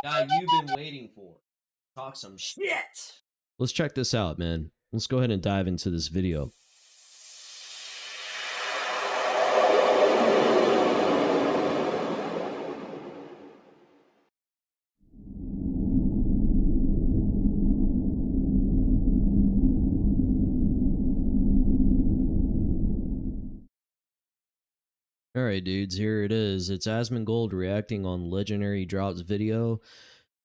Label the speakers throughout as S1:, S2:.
S1: guy you've been waiting for. Talk some shit. Let's check this out, man. Let's go ahead and dive into this video. Alright dudes, here it is. It's Asmongold reacting on Legendary Drops video.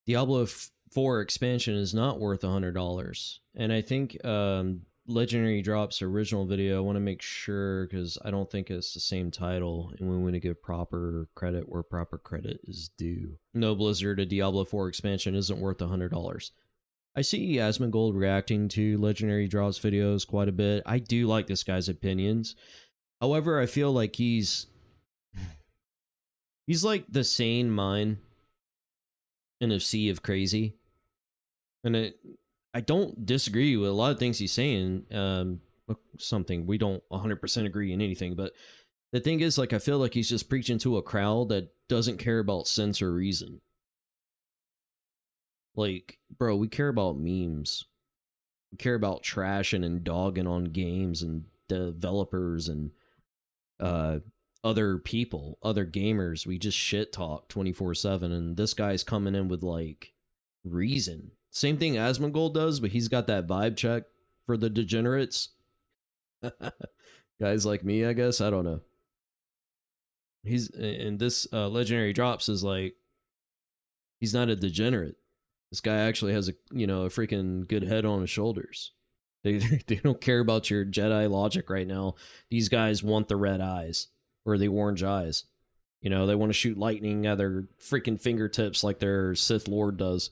S1: Diablo 4 expansion is not worth $100. And I think Legendary Drops original video, I want to make sure because I don't think it's the same title and we want to give proper credit where proper credit is due. No, Blizzard, a Diablo 4 expansion isn't worth $100. I see Asmongold reacting to Legendary Drops videos quite a bit. I do like this guy's opinions. However, I feel like he's like the sane mind in a sea of crazy. And I don't disagree with a lot of things he's saying. Something we don't 100% agree in anything, but the thing is, like, I feel like he's just preaching to a crowd that doesn't care about sense or reason. Like, bro, we care about memes. We care about trashing and dogging on games and developers and other people, other gamers. We just shit talk 24/7, and this guy's coming in with like reason. Same thing Asmongold does, but he's got that vibe check for the degenerates. Guys like me, I guess. I don't know. He's in this Legendary Drops is like, he's not a degenerate. This guy actually has a, you know, a freaking good head on his shoulders. They don't care about your Jedi logic right now. These guys want the red eyes. Or the orange eyes. You know, they want to shoot lightning at their freaking fingertips like their Sith Lord does.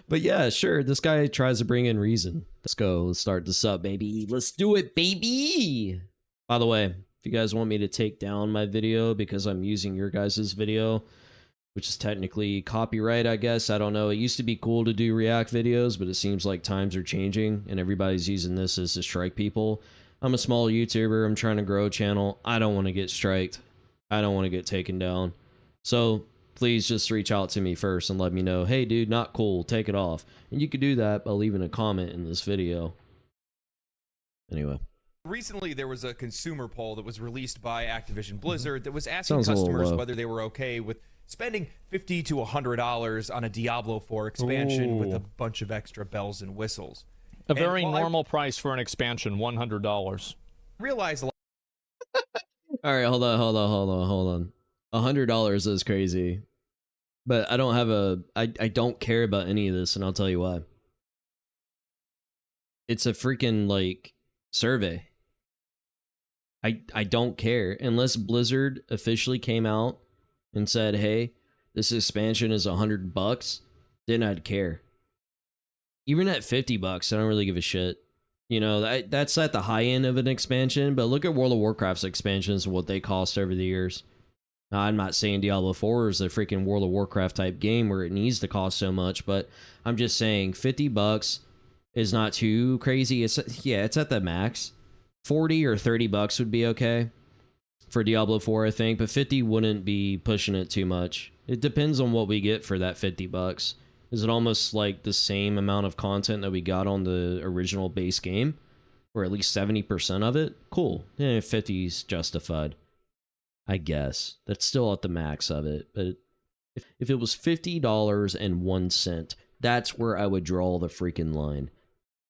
S1: But yeah, sure, this guy tries to bring in reason. Let's go. Let's start this up, baby. Let's do it, baby! By the way, if you guys want me to take down my video because I'm using your guys' video, which is technically copyright, I guess. I don't know. It used to be cool to do react videos, but it seems like times are changing and everybody's using this as to strike people. I'm a small YouTuber. I'm trying to grow a channel. I don't want to get striked. I don't want to get taken down. So please just reach out to me first and let me know, hey dude, not cool, take it off. And you could do that by leaving a comment in this video. Anyway.
S2: Recently, there was a consumer poll that was released by Activision Blizzard that was asking customers whether they were okay with spending $50 to $100 on a Diablo 4 expansion with a bunch of extra bells and whistles.
S3: A very normal price for an expansion, $100.
S2: Realize
S1: all right, hold on. $100 is crazy. But I don't have I don't care about any of this, and I'll tell you why. It's a freaking, like, survey. I don't care. Unless Blizzard officially came out and said, hey, this expansion is $100, then I'd care. Even at $50, I don't really give a shit. You know, that's at the high end of an expansion, but look at World of Warcraft's expansions and what they cost over the years. Now, I'm not saying Diablo 4 is a freaking World of Warcraft type game where it needs to cost so much, but I'm just saying $50 is not too crazy. Yeah, it's at the max. 40 or 30 bucks would be okay for Diablo 4, I think, but 50 wouldn't be pushing it too much. It depends on what we get for that $50. Is it almost like the same amount of content that we got on the original base game? Or at least 70% of it? Cool. Yeah, 50's justified. I guess. That's still at the max of it. But if it was $50.01, that's where I would draw the freaking line.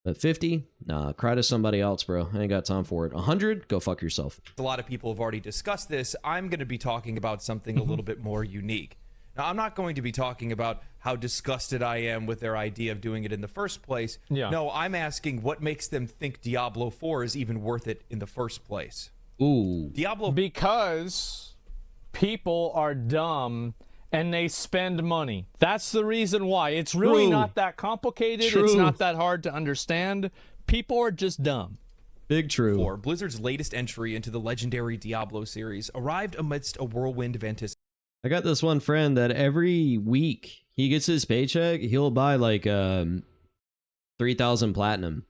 S1: But 50? Nah, cry to somebody else, bro. I ain't got time for it. 100? Go fuck yourself.
S2: a lot of people have already discussed this. I'm going to be talking about something a little bit more unique. Now, I'm not going to be talking about how disgusted I am with their idea of doing it in the first place.
S3: Yeah.
S2: No, I'm asking what makes them think Diablo 4 is even worth it in the first place.
S1: Ooh.
S2: Diablo...
S3: Because people are dumb and they spend money. That's the reason why. It's really not that complicated. It's not that hard to understand. People are just dumb.
S1: Big true.
S2: 4, Blizzard's latest entry into the legendary Diablo series, arrived amidst a whirlwind of anticipation.
S1: I got this one friend that every week he gets his paycheck, he'll buy like 3,000 platinum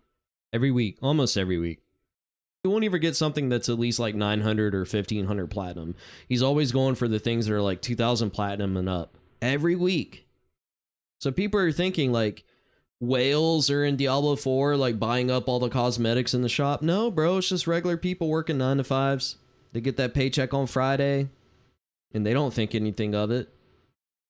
S1: every week, almost every week. He won't even get something that's at least like 900 or 1,500 platinum. He's always going for the things that are like 2,000 platinum and up. every week. So people are thinking like whales are in Diablo 4, like buying up all the cosmetics in the shop. No, bro, it's just regular people working 9 to 5s. They get that paycheck on Friday, and they don't think anything of it.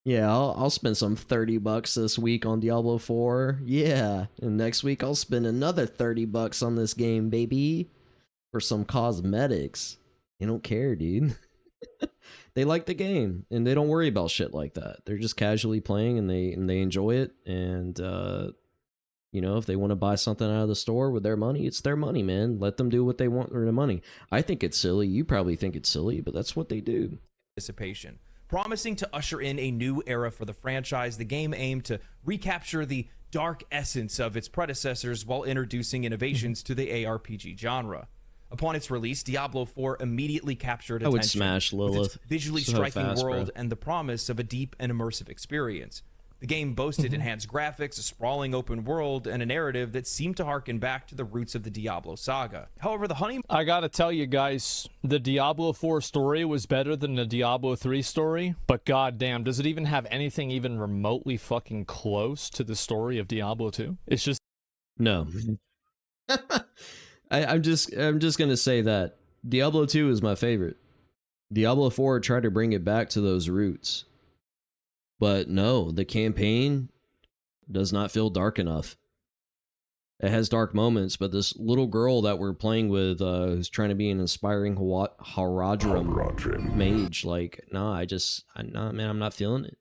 S1: Yeah, I'll spend some $30 this week on Diablo 4. Yeah, and next week I'll spend another $30 on this game, baby, for some cosmetics. They don't care, dude. They like the game, and they don't worry about shit like that. They're just casually playing, and they enjoy it. And you know, if they want to buy something out of the store with their money, it's their money, man. Let them do what they want with their money. I think it's silly. You probably think it's silly, but that's what they do.
S2: Participation. Promising to usher in a new era for the franchise, the game aimed to recapture the dark essence of its predecessors while introducing innovations to the ARPG genre. Upon its release, Diablo 4 immediately captured attention.
S1: I would smash Lilith.
S2: With its visually
S1: so
S2: striking
S1: fast,
S2: world
S1: bro.
S2: and the promise of a deep and immersive experience. The game boasted enhanced graphics, a sprawling open world, and a narrative that seemed to harken back to the roots of the Diablo saga. However, the honeymoon...
S3: I gotta tell you guys, the Diablo 4 story was better than the Diablo 3 story, but goddamn, does it even have anything even remotely fucking close to the story of Diablo 2? It's just...
S1: No. I'm just gonna say that Diablo 2 is my favorite. Diablo 4 tried to bring it back to those roots. But no, the campaign does not feel dark enough. It has dark moments, but this little girl that we're playing with, who's trying to be an inspiring Haradrim mage, like, nah, man, I'm not feeling it.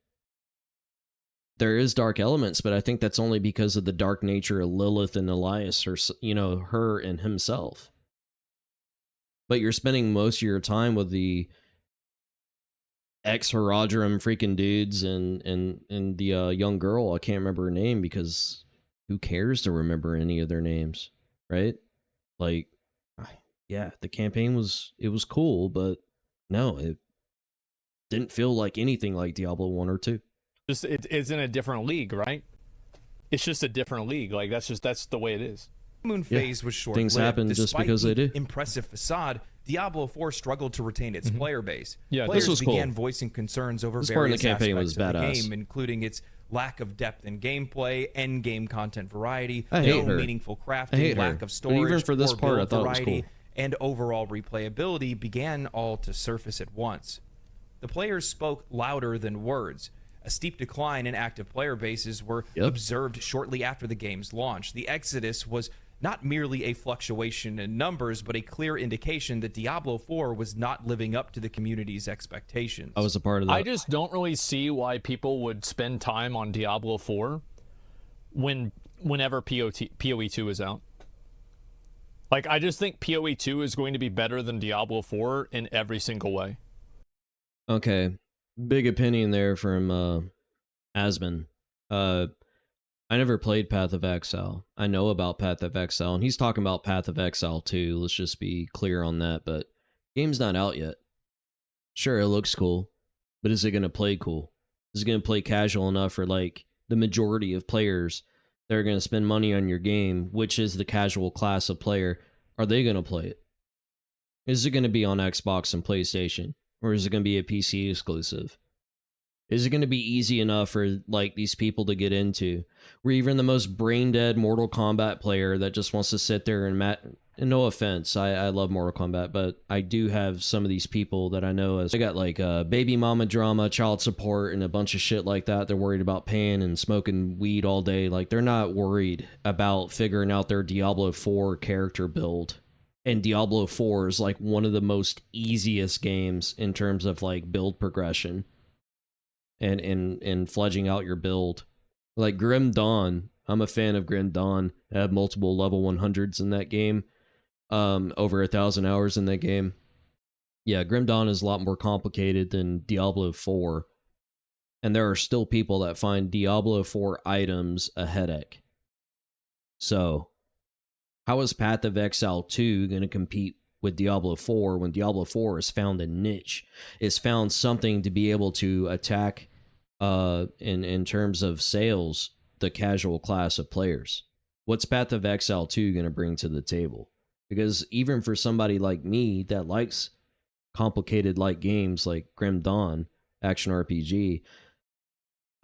S1: There is dark elements, but I think that's only because of the dark nature of Lilith and Elias, or, you know, her and himself. But you're spending most of your time with the ex-Haradrim freaking dudes and the young girl. I can't remember her name because who cares to remember any of their names, right? Like, yeah, the campaign was cool, but no, it didn't feel like anything like Diablo 1 or 2.
S3: Just it's in a different league, right? It's just a different league. Like that's the way it is.
S2: Moon phase was short-lived.
S1: Things happen just because they do.
S2: Impressive facade. Diablo 4 struggled to retain its player base.
S3: Yeah,
S2: players
S1: this was
S2: began
S1: cool.
S2: voicing concerns over
S1: This part of
S2: various
S1: the campaign
S2: aspects
S1: was
S2: of the
S1: badass.
S2: game, including its lack of depth in gameplay, end-game content variety,
S1: I hate
S2: no
S1: her.
S2: meaningful
S1: I
S2: crafting,
S1: hate
S2: lack
S1: her.
S2: of
S1: But
S2: storage,
S1: even for this
S2: poor
S1: part, I
S2: build
S1: thought it was
S2: variety,
S1: cool.
S2: and overall replayability began all to surface at once. The players spoke louder than words. A steep decline in active player bases were observed shortly after the game's launch. The exodus was not merely a fluctuation in numbers, but a clear indication that Diablo 4 was not living up to the community's expectations.
S1: I was a part of that.
S3: I just don't really see why people would spend time on Diablo 4 whenever PoE 2 is out. Like, I just think PoE 2 is going to be better than Diablo 4 in every single way.
S1: Okay, big opinion there from Asmon. I never played Path of Exile. I know about Path of Exile, and he's talking about Path of Exile too. Let's just be clear on that, but game's not out yet. Sure, it looks cool, but is it going to play cool? Is it going to play casual enough for, like, the majority of players that are going to spend money on your game, which is the casual class of player? Are they going to play it? Is it going to be on Xbox and PlayStation? Or is it going to be a PC exclusive? Is it going to be easy enough for, like, these people to get into? Where even the most brain-dead Mortal Kombat player that just wants to sit there and and no offense, I love Mortal Kombat, but I do have some of these people that I know as... They got, like, baby mama drama, child support, and a bunch of shit like that. They're worried about paying and smoking weed all day. Like, they're not worried about figuring out their Diablo 4 character build. And Diablo 4 is, like, one of the most easiest games in terms of, like, build progression. And fledging out your build. Like Grim Dawn, I'm a fan of Grim Dawn. I have multiple level 100s in that game. Over 1,000 hours in that game. Yeah, Grim Dawn is a lot more complicated than Diablo 4. And there are still people that find Diablo 4 items a headache. So, how is Path of Exile 2 going to compete with Diablo 4 when Diablo 4 has found a niche? It's found something to be able to attack in terms of sales the casual class of players. What's Path of Exile 2 going to bring to the table? Because even for somebody like me that likes complicated like games like Grim Dawn, action RPG,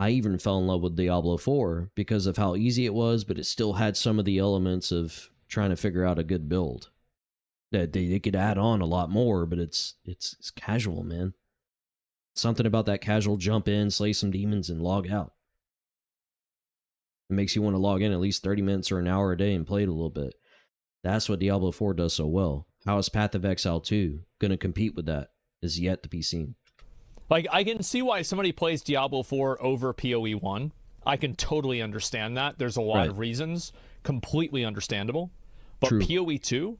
S1: I even fell in love with Diablo 4 because of how easy it was, but it still had some of the elements of trying to figure out a good build. That they could add on a lot more, but it's casual, man. Something about that casual jump in, slay some demons, and log out. It makes you want to log in at least 30 minutes or an hour a day and play it a little bit. That's what Diablo 4 does so well. How is Path of Exile 2 going to compete with that is yet to be seen.
S3: Like, I can see why somebody plays Diablo 4 over PoE 1. I can totally understand that. There's a lot of reasons. Completely understandable. But
S1: True.
S3: PoE 2?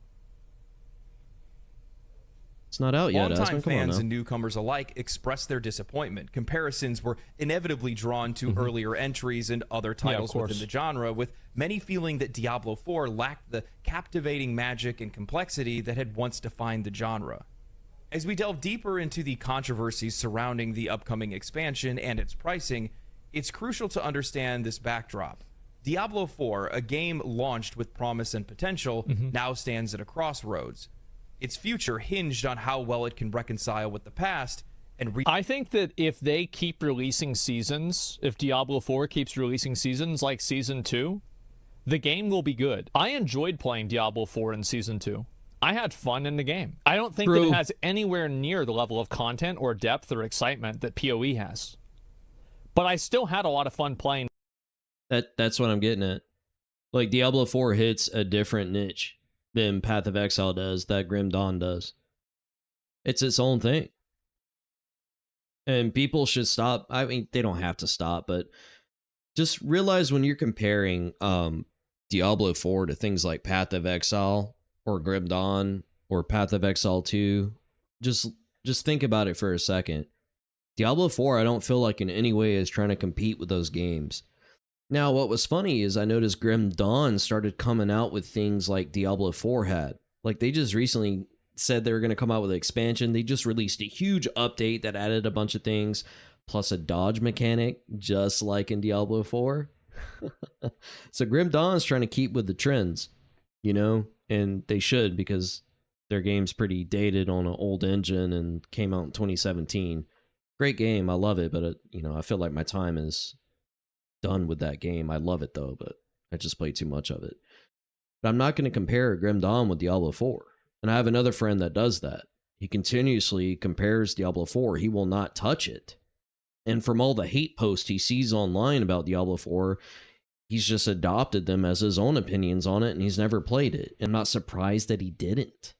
S1: It's not out yet.
S2: Longtime
S1: Asmon,
S2: fans and newcomers alike expressed their disappointment. Comparisons were inevitably drawn to earlier entries and other titles within the genre, with many feeling that Diablo 4 lacked the captivating magic and complexity that had once defined the genre. As we delve deeper into the controversies surrounding the upcoming expansion and its pricing, it's crucial to understand this backdrop. Diablo 4, a game launched with promise and potential, now stands at a crossroads. Its future hinged on how well it can reconcile with the past and
S3: I think that if they keep releasing seasons, if Diablo 4 keeps releasing seasons like Season 2, the game will be good. I enjoyed playing Diablo 4 in Season 2. I had fun in the game. I don't think that it has anywhere near the level of content or depth or excitement that PoE has. But I still had a lot of fun playing.
S1: That's what I'm getting at. Like, Diablo 4 hits a different niche than Path of Exile does, that Grim Dawn does. It's its own thing. And people should stop. I mean, they don't have to stop, but just realize when you're comparing Diablo 4 to things like Path of Exile or Grim Dawn or Path of Exile 2, just think about it for a second. Diablo 4, I don't feel like in any way is trying to compete with those games. Now, what was funny is I noticed Grim Dawn started coming out with things like Diablo 4 had. Like, they just recently said they were going to come out with an expansion. They just released a huge update that added a bunch of things, plus a dodge mechanic, just like in Diablo 4. So Grim Dawn's trying to keep with the trends, you know? And they should, because their game's pretty dated on an old engine and came out in 2017. Great game. I love it, but, I feel like my time is done with that game. I love it though, but I just play too much of it. But I'm not going to compare Grim Dawn with Diablo 4. And I have another friend that does that. He continuously compares Diablo 4. He will not touch it. And from all the hate posts he sees online about Diablo 4, he's just adopted them as his own opinions on it, and he's never played it. I'm not surprised that he didn't,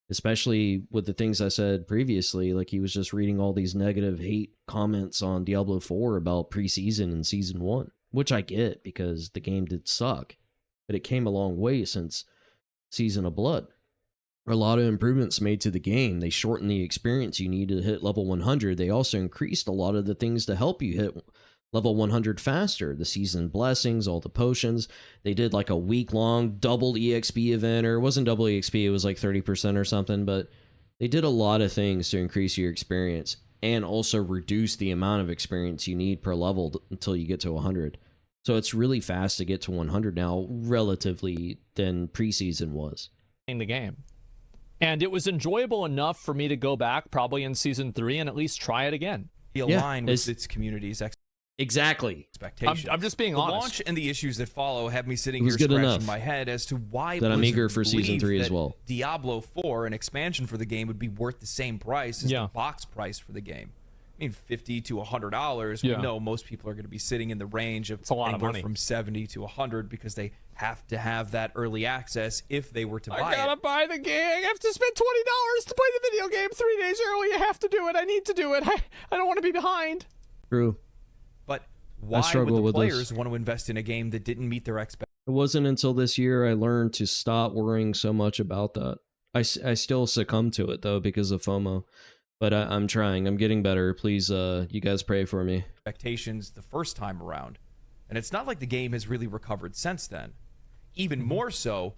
S1: especially with the things I said previously. Like, he was just reading all these negative hate comments on Diablo 4 about preseason and Season 1, which I get because the game did suck, but it came a long way since Season of Blood. A lot of improvements made to the game. They shortened the experience you need to hit level 100. They also increased a lot of the things to help you hit level 100 faster. The season blessings, all the potions. They did like a week-long double EXP event, or it wasn't double EXP, it was like 30% or something, but they did a lot of things to increase your experience and also reduce the amount of experience you need per level until you get to 100. So it's really fast to get to 100 now, relatively, than preseason was.
S3: In the game. And it was enjoyable enough for me to go back probably in Season 3 and at least try it again.
S2: Be aligned with its community's expectations.
S3: I'm just being honest.
S2: The launch and the issues that follow have me sitting here scratching my head as to why
S1: that I'm eager for Season 3 as well.
S2: Diablo 4, an expansion for the game, would be worth the same price as the box price for the game. I mean, $50 to $100. We know most people are going to be sitting in the range of anywhere from $70 to $100 because they have to have that early access if they were to buy it.
S3: I gotta buy the game. I have to spend $20 to play the video game 3 days early. I have to do it. I need to do it. I don't want to be behind.
S1: True.
S2: But why would the players want to invest in a game that didn't meet their expectations?
S1: It wasn't until this year I learned to stop worrying so much about that. I still succumb to it, though, because of FOMO. But I'm trying. I'm getting better. Please, you guys pray for me.
S2: Expectations the first time around. And it's not like the game has really recovered since then. Even more so,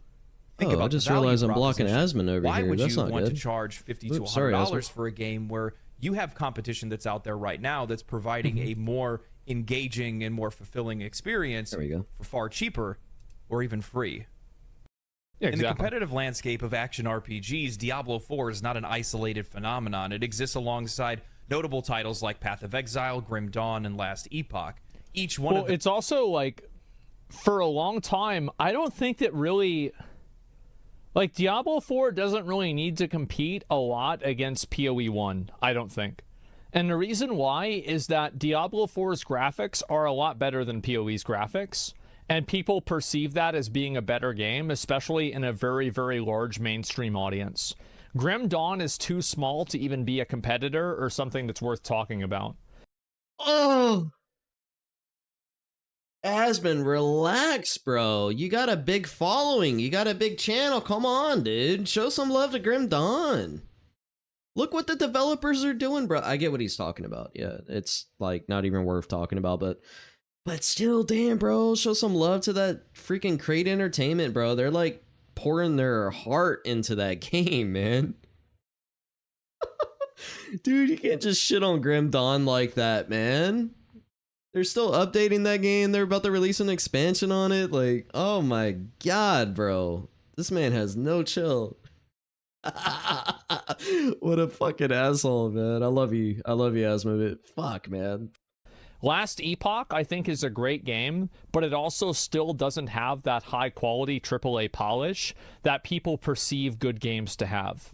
S2: think about
S1: I just realized I'm blocking Asmon over
S2: Why
S1: here.
S2: would
S1: That's
S2: you
S1: not
S2: want
S1: good.
S2: to charge $50 to $100 for a game where you have competition that's out there right now that's providing a more engaging and more fulfilling experience for far cheaper or even free?
S3: Yeah,
S2: In the competitive landscape of action RPGs, Diablo 4 is not an isolated phenomenon. It exists alongside notable titles like Path of Exile, Grim Dawn, and Last Epoch. Each one of them.
S3: It's also like, for a long time, I don't think that really, like, Diablo 4 doesn't really need to compete a lot against PoE 1, I don't think. And the reason why is that Diablo 4's graphics are a lot better than PoE's graphics, and people perceive that as being a better game, especially in a very, very large mainstream audience. Grim Dawn is too small to even be a competitor or something that's worth talking about.
S1: Oh, Asmon, relax, bro. You got a big following. You got a big channel. Come on, dude. Show some love to Grim Dawn. Look what the developers are doing, bro. I get what he's talking about. Yeah, it's like not even worth talking about, but still, damn, bro. Show some love to that freaking Crate Entertainment, bro. They're like pouring their heart into that game, man. Dude, you can't just shit on Grim Dawn like that, man. They're still updating that game. They're about to release an expansion on it. Like, oh my god, bro. This man has no chill. What a fucking asshole, man. I love you. I love you, Asmon, but fuck, man.
S3: Last Epoch, I think, is a great game, but it also still doesn't have that high-quality AAA polish that people perceive good games to have.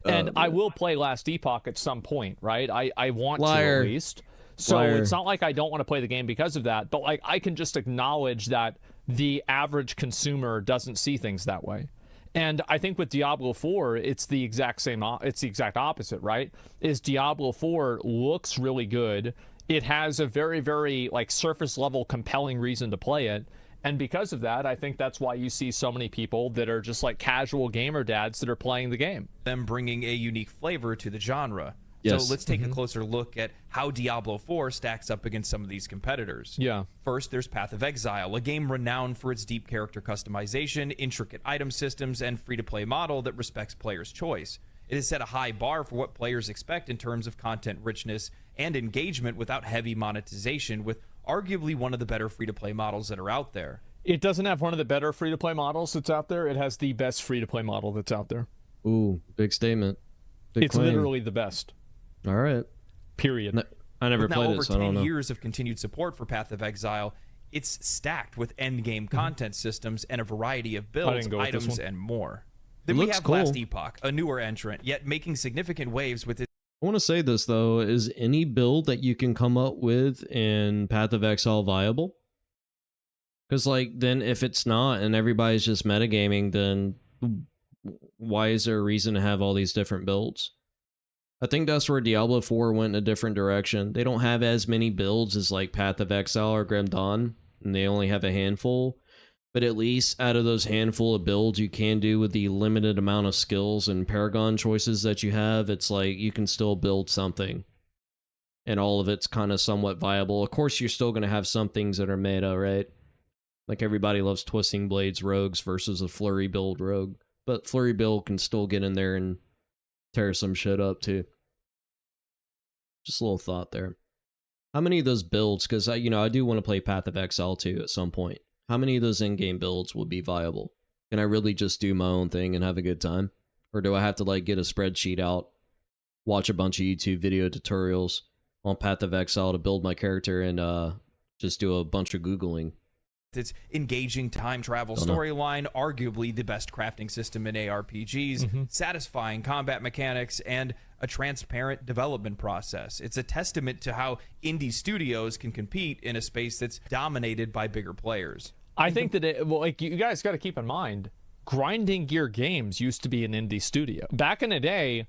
S3: And I will play Last Epoch at some point, right? I want to, at least. So it's not like I don't want to play the game because of that, but like I can just acknowledge that the average consumer doesn't see things that way. And I think with Diablo 4, it's the exact same. It's the exact opposite, right? Is Diablo 4 looks really good. It has a very, very like surface level compelling reason to play it. And because of that, I think that's why you see so many people that are just like casual gamer dads that are playing the game.
S2: Them bringing a unique flavor to the genre.
S1: Yes.
S2: So let's take a closer look at how Diablo 4 stacks up against some of these competitors.
S3: Yeah.
S2: First, there's Path of Exile, a game renowned for its deep character customization, intricate item systems, and free-to-play model that respects players' choice. It has set a high bar for what players expect in terms of content richness and engagement without heavy monetization, with arguably one of the better free-to-play models that are out there.
S3: It doesn't have one of the better free-to-play models that's out there. It has the best free-to-play model that's out there.
S1: Ooh, big statement. Big
S3: it's
S1: claim.
S3: literally the best.
S1: All right.
S3: Period.
S1: I never played
S2: over
S1: it, so I don't
S2: 10
S1: know.
S2: years of continued support for Path of Exile, it's stacked with endgame content systems and a variety of builds, items, and more. Then we have Last Epoch, a newer entrant, yet making significant waves with it.
S1: I want to say this, though. Is any build that you can come up with in Path of Exile viable? Because, like, then if it's not and everybody's just metagaming, then why is there a reason to have all these different builds? I think that's where Diablo 4 went in a different direction. They don't have as many builds as, like, Path of Exile or Grim Dawn, and they only have a handful. But at least out of those handful of builds you can do with the limited amount of skills and Paragon choices that you have, it's like you can still build something. And all of it's kind of somewhat viable. Of course, you're still going to have some things that are meta, right? Like everybody loves Twisting Blades rogues versus a Flurry build rogue. But Flurry build can still get in there and tear some shit up too. Just a little thought there. How many of those builds, because I do want to play Path of Exile too at some point. How many of those in-game builds will be viable? Can I really just do my own thing and have a good time? Or do I have to like get a spreadsheet out, watch a bunch of YouTube video tutorials on Path of Exile to build my character and just do a bunch of Googling?
S2: Its engaging time travel storyline, arguably the best crafting system in ARPGs, satisfying combat mechanics, and a transparent development process. It's a testament to how indie studios can compete in a space that's dominated by bigger players.
S3: I think that like you guys got to keep in mind, Grinding Gear Games used to be an indie studio. Back in the day,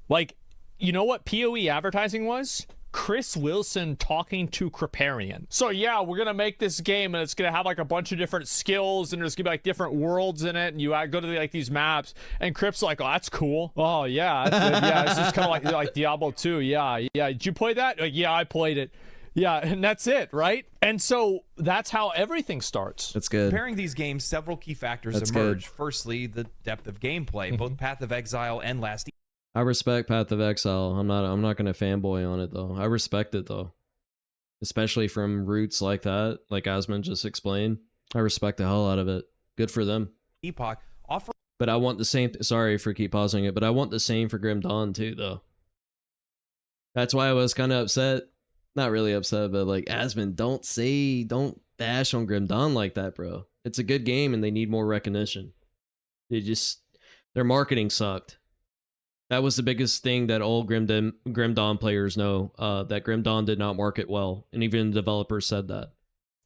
S3: like, you know what PoE advertising was? Chris Wilson talking to Kripparrian. So yeah, we're gonna make this game and it's gonna have like a bunch of different skills and there's gonna be like different worlds in it, and you go to like these maps, and Crip's like, oh, that's cool. Oh yeah, yeah, it's just kind of like Diablo 2. Yeah, did you play that? Like, yeah, I played it. Yeah, and that's it, right? And so that's how everything starts.
S1: That's good.
S2: Comparing these games, several key factors emerge. Firstly, the depth of gameplay. Both Path of Exile and Last
S1: I respect Path of Exile. I'm not gonna fanboy on it though. I respect it though. Especially from roots like that, like Asmon just explained. I respect the hell out of it. Good for them.
S2: Epoch offer.
S1: But I want the same sorry for keep pausing it, but I want the same for Grim Dawn too though. That's why I was kind of upset. Not really upset, but like, Asmon, don't bash on Grim Dawn like that, bro. It's a good game and they need more recognition. Their marketing sucked. That was the biggest thing that all Grim Dawn players know, that Grim Dawn did not market well, and even the developers said that.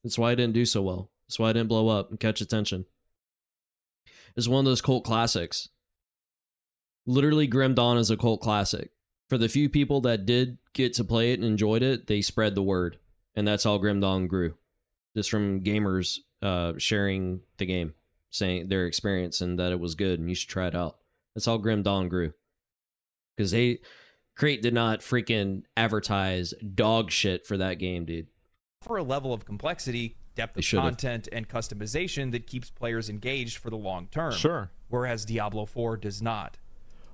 S1: That's why it didn't do so well. That's why it didn't blow up and catch attention. It's one of those cult classics. Literally, Grim Dawn is a cult classic. For the few people that did get to play it and enjoyed it, they spread the word. And that's how Grim Dawn grew. Just from gamers sharing the game, saying their experience and that it was good and you should try it out. That's how Grim Dawn grew. Because Crate did not freaking advertise dog shit for that game, dude.
S2: For a level of complexity, depth of content, and customization that keeps players engaged for the long term.
S3: Sure.
S2: Whereas Diablo 4 does not.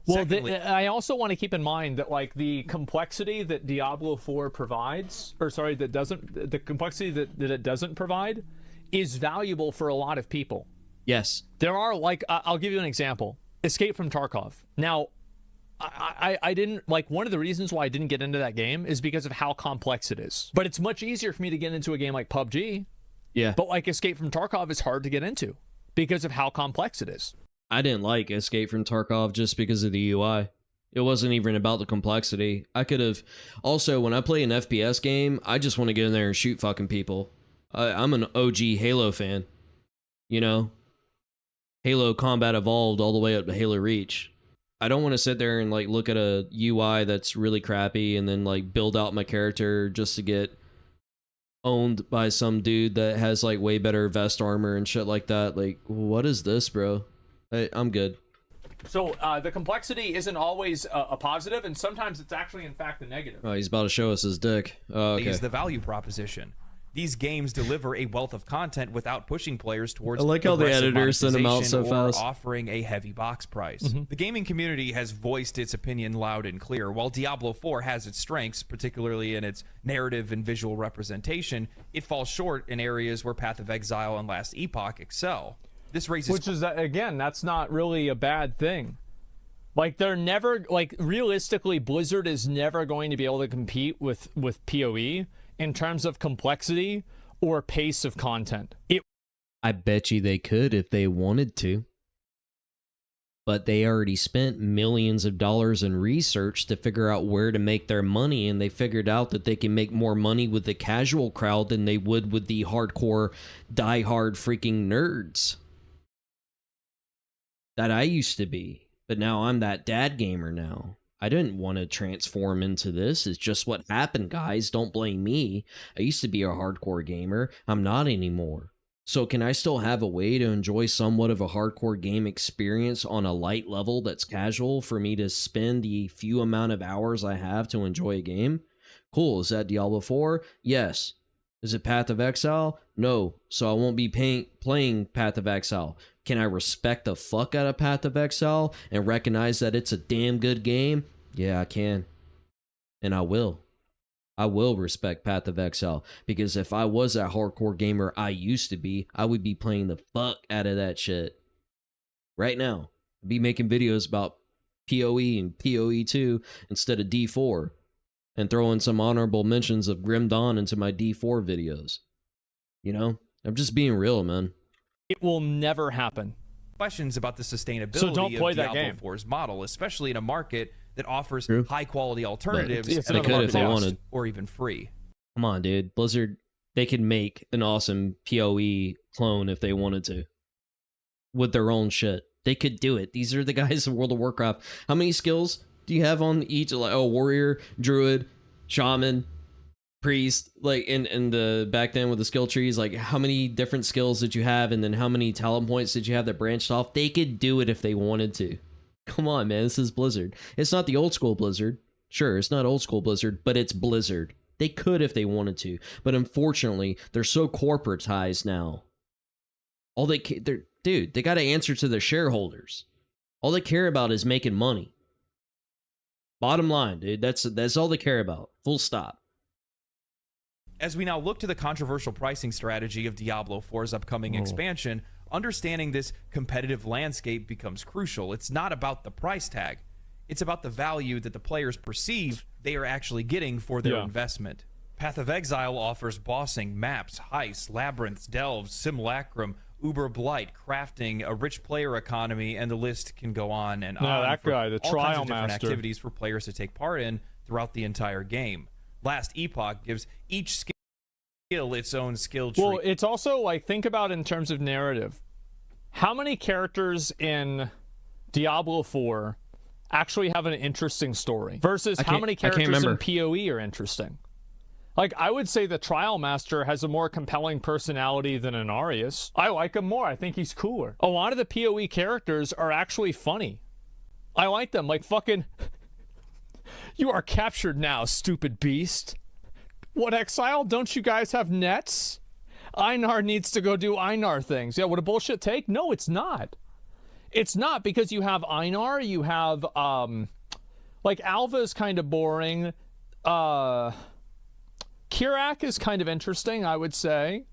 S3: Well, I also want to keep in mind that, like, the complexity that Diablo 4 provides, or sorry, the complexity that it doesn't provide is valuable for a lot of people.
S1: Yes.
S3: There are, like, I'll give you an example. Escape from Tarkov. Now, I didn't, like, one of the reasons why I didn't get into that game is because of how complex it is. But it's much easier for me to get into a game like PUBG.
S1: Yeah.
S3: But, like, Escape from Tarkov is hard to get into because of how complex it is.
S1: I didn't like Escape from Tarkov just because of the UI. It wasn't even about the complexity. I could have... Also, when I play an FPS game, I just want to get in there and shoot fucking people. I'm an OG Halo fan. You know? Halo Combat Evolved all the way up to Halo Reach. I don't want to sit there and, like, look at a UI that's really crappy and then, like, build out my character just to get owned by some dude that has, like, way better vest armor and shit like that. Like, what is this, bro? I'm good.
S3: So the complexity isn't always a positive, and sometimes it's actually, in fact, a negative.
S1: Oh, he's about to show us his dick. Oh, okay.
S2: Is the value proposition. These games deliver a wealth of content without pushing players towards
S1: I like how the editors send them out so fast.
S2: Offering a heavy box price. The gaming community has voiced its opinion loud and clear. While Diablo 4 has its strengths, particularly in its narrative and visual representation, it falls short in areas where Path of Exile and Last Epoch excel. This raises...
S3: Which is, again, that's not really a bad thing. Like, they're never... Like, realistically, Blizzard is never going to be able to compete with PoE in terms of complexity or pace of content.
S1: I bet you they could if they wanted to. But they already spent millions of dollars in research to figure out where to make their money, and they figured out that they can make more money with the casual crowd than they would with the hardcore, die-hard freaking nerds that I used to be. But now I'm that dad gamer now. I didn't want to transform into this. It's just what happened, guys. Don't blame me. I used to be a hardcore gamer. I'm not anymore. So can I still have a way to enjoy somewhat of a hardcore game experience on a light level that's casual for me to spend the few amount of hours I have to enjoy a game? Cool. Is that Diablo 4? Yes. Is it Path of Exile? No. So I won't be playing Path of Exile. Can I respect the fuck out of Path of Exile and recognize that it's a damn good game? Yeah, I can. And I will. I will respect Path of Exile, because if I was that hardcore gamer I used to be, I would be playing the fuck out of that shit. Right now. I'd be making videos about PoE and PoE 2 instead of D4, and throwing some honorable mentions of Grim Dawn into my D4 videos. You know? I'm just being real, man.
S3: It will never happen.
S2: Questions about the sustainability
S3: So don't play
S2: of
S3: that
S2: Diablo
S3: game.
S2: 4's model, especially in a market that offers
S1: True.
S2: high-quality alternatives
S3: But
S2: at
S3: they
S2: a
S3: could
S2: lower
S3: if they
S2: cost
S1: wanted.
S2: or even free.
S1: Come on, dude. Blizzard, they could make an awesome PoE clone if they wanted to. With their own shit. They could do it. These are the guys of World of Warcraft. How many skills do you have on each? Like, oh, warrior, druid, shaman, priest. Like, in the back then with the skill trees, like, how many different skills did you have? And then how many talent points did you have that branched off? They could do it if they wanted to. Come on, man. This is Blizzard. It's not the old school Blizzard. Sure, it's not old school Blizzard, but it's Blizzard. They could if they wanted to. But unfortunately, they're so corporatized now. All they dude, they got to answer to their shareholders. All they care about is making money. Bottom line, dude. That's all they care about. Full stop.
S2: As we now look to the controversial pricing strategy of Diablo 4's upcoming expansion, understanding this competitive landscape becomes crucial. It's not about the price tag. It's about the value that the players perceive they are actually getting for their investment. Path of Exile offers bossing, maps, heists, labyrinths, delves, simulacrum, uber blight, crafting, a rich player economy, and the list can go on and on.
S3: That guy, the
S2: all
S3: trial
S2: kinds of different
S3: master.
S2: activities for players to take part in throughout the entire game. Last Epoch gives each skill its own skill tree.
S3: Well, it's also like, think about in terms of narrative. How many characters in Diablo 4 actually have an interesting story versus how many characters in PoE are interesting? Like, I would say the Trial Master has a more compelling personality than an Arius. I like him more. I think he's cooler. A lot of the PoE characters are actually funny. I like them. Like, fucking... You are captured now, stupid beast. What, Exile? Don't you guys have nets? Einar needs to go do Einar things. Yeah, what a bullshit take? No, it's not. It's not, because you have Einar, you have, like, Alva is kind of boring. Kirak is kind of interesting, I would say.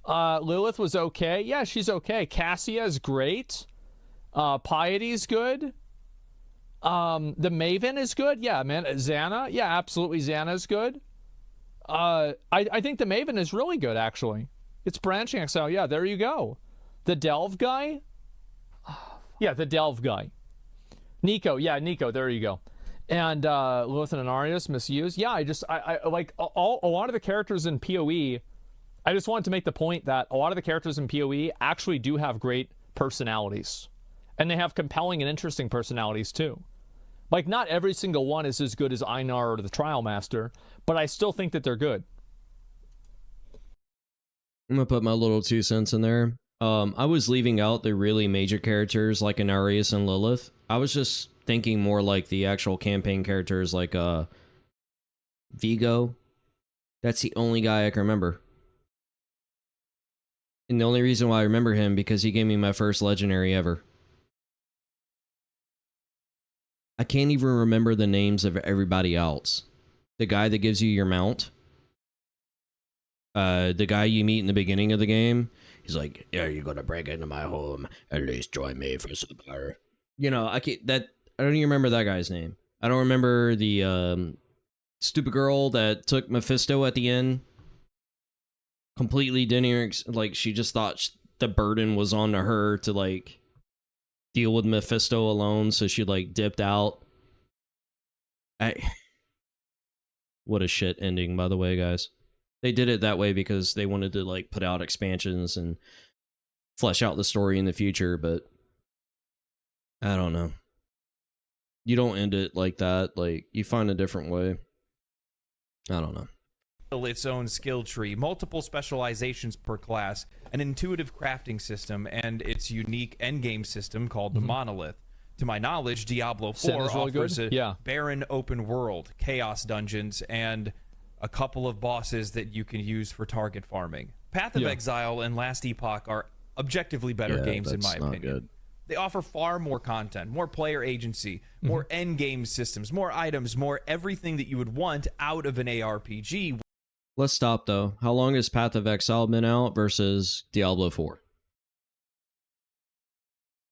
S3: Lilith was okay. Yeah, she's okay. Cassia is great. Piety's good. The Maven is good. Yeah, man. Xana. Yeah, absolutely. Xana is good. I think the Maven is really good, actually. It's branching Exile. Yeah, there you go. The Delve guy. Yeah, the Delve guy. Nico. Yeah, Nico. There you go. And Lilith and Arius misused. Yeah, I like a lot of the characters in PoE. I just wanted to make the point that a lot of the characters in PoE actually do have great personalities. And they have compelling and interesting personalities too. Like, not every single one is as good as Einar or the Trial Master, but I still think that they're good.
S1: I'm gonna put my little 2 cents in there. I was leaving out the really major characters like Anarius and Lilith. I was just thinking more like the actual campaign characters like Vigo. That's the only guy I can remember. And the only reason why I remember him because he gave me my first legendary ever. I can't even remember the names of everybody else. The guy that gives you your mount. The guy you meet in the beginning of the game. He's like, "Yeah, you're gonna break into my home. At least join me for supper." You know, I don't even remember that guy's name. I don't remember the stupid girl that took Mephisto at the end. Completely didn't, like, she just thought the burden was on her to, like, deal with Mephisto alone, so she, like, dipped out. What a shit ending, by the way, guys. They did it that way because they wanted to, like, put out expansions and flesh out the story in the future, but I don't know. You don't end it like that. Like, you find a different way. I don't know.
S2: Its own skill tree, multiple specializations per class, an intuitive crafting system, and its unique endgame system called the Monolith. To my knowledge, Diablo 4 offers a barren open world, chaos dungeons, and a couple of bosses that you can use for target farming. Path of Exile and Last Epoch are objectively better games in my opinion. Good. They offer far more content, more player agency, more endgame systems, more items, more everything that you would want out of an ARPG.
S1: Let's stop, though. How long has Path of Exile been out versus Diablo 4?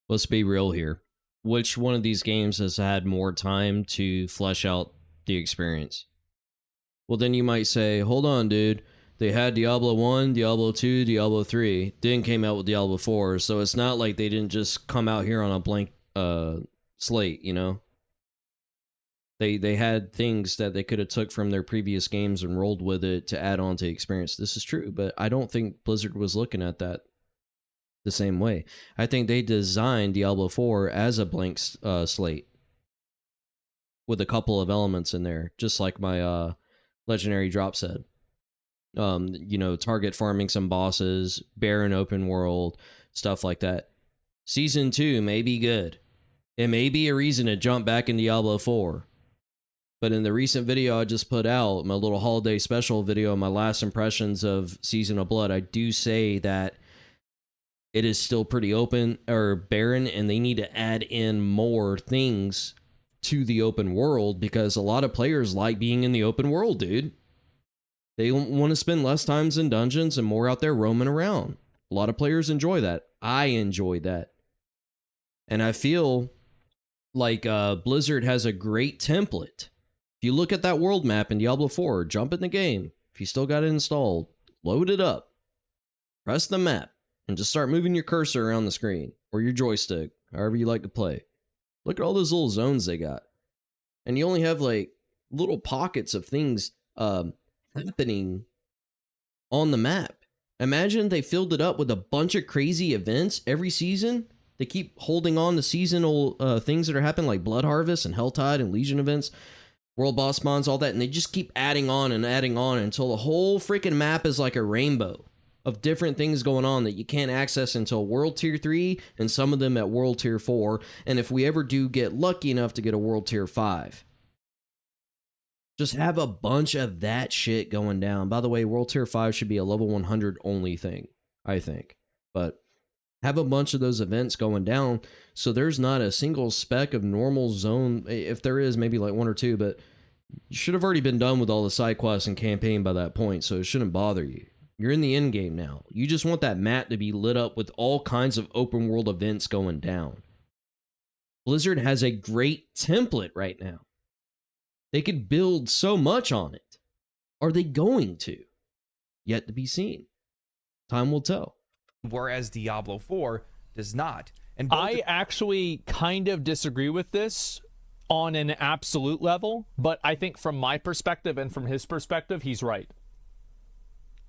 S1: Let's be real here. Which one of these games has had more time to flesh out the experience? Well, then you might say, hold on, dude. They had Diablo 1, Diablo 2, Diablo 3, then came out with Diablo 4, so it's not like they didn't just come out here on a blank slate, you know? They had things that they could have took from their previous games and rolled with it to add on to the experience. This is true, but I don't think Blizzard was looking at that the same way. I think they designed Diablo 4 as a blank slate with a couple of elements in there, just like my legendary drop said. You know, target farming some bosses, barren open world, stuff like that. Season 2 may be good. It may be a reason to jump back in Diablo 4. But in the recent video I just put out, my little holiday special video, my last impressions of Season of Blood, I do say that it is still pretty open or barren, and they need to add in more things to the open world because a lot of players like being in the open world, dude. They want to spend less times in dungeons and more out there roaming around. A lot of players enjoy that. I enjoy that. And I feel like Blizzard has a great template. If you look at that world map in Diablo 4, jump in the game. If you still got it installed, load it up, press the map, and just start moving your cursor around the screen or your joystick, however you like to play. Look at all those little zones they got. And you only have like little pockets of things happening on the map. Imagine they filled it up with a bunch of crazy events every season. They keep holding on to seasonal things that are happening, like Blood Harvest and Helltide and Legion events, World Boss Mons, all that, and they just keep adding on until the whole freaking map is like a rainbow of different things going on that you can't access until World Tier 3, and some of them at World Tier 4, and if we ever do get lucky enough to get a World Tier 5. Just have a bunch of that shit going down. By the way, World Tier 5 should be a level 100 only thing, I think. But have a bunch of those events going down so there's not a single speck of normal zone. If there is, maybe like one or two, but you should have already been done with all the side quests and campaign by that point, so it shouldn't bother you. You're in the end game now. You just want that map to be lit up with all kinds of open world events going down. Blizzard has a great template right now. They could build so much on it. Are they going to? Yet to be seen. Time will tell.
S2: Whereas Diablo 4 does not. And
S3: I actually kind of disagree with this on an absolute level, but I think from my perspective and from his perspective, he's right.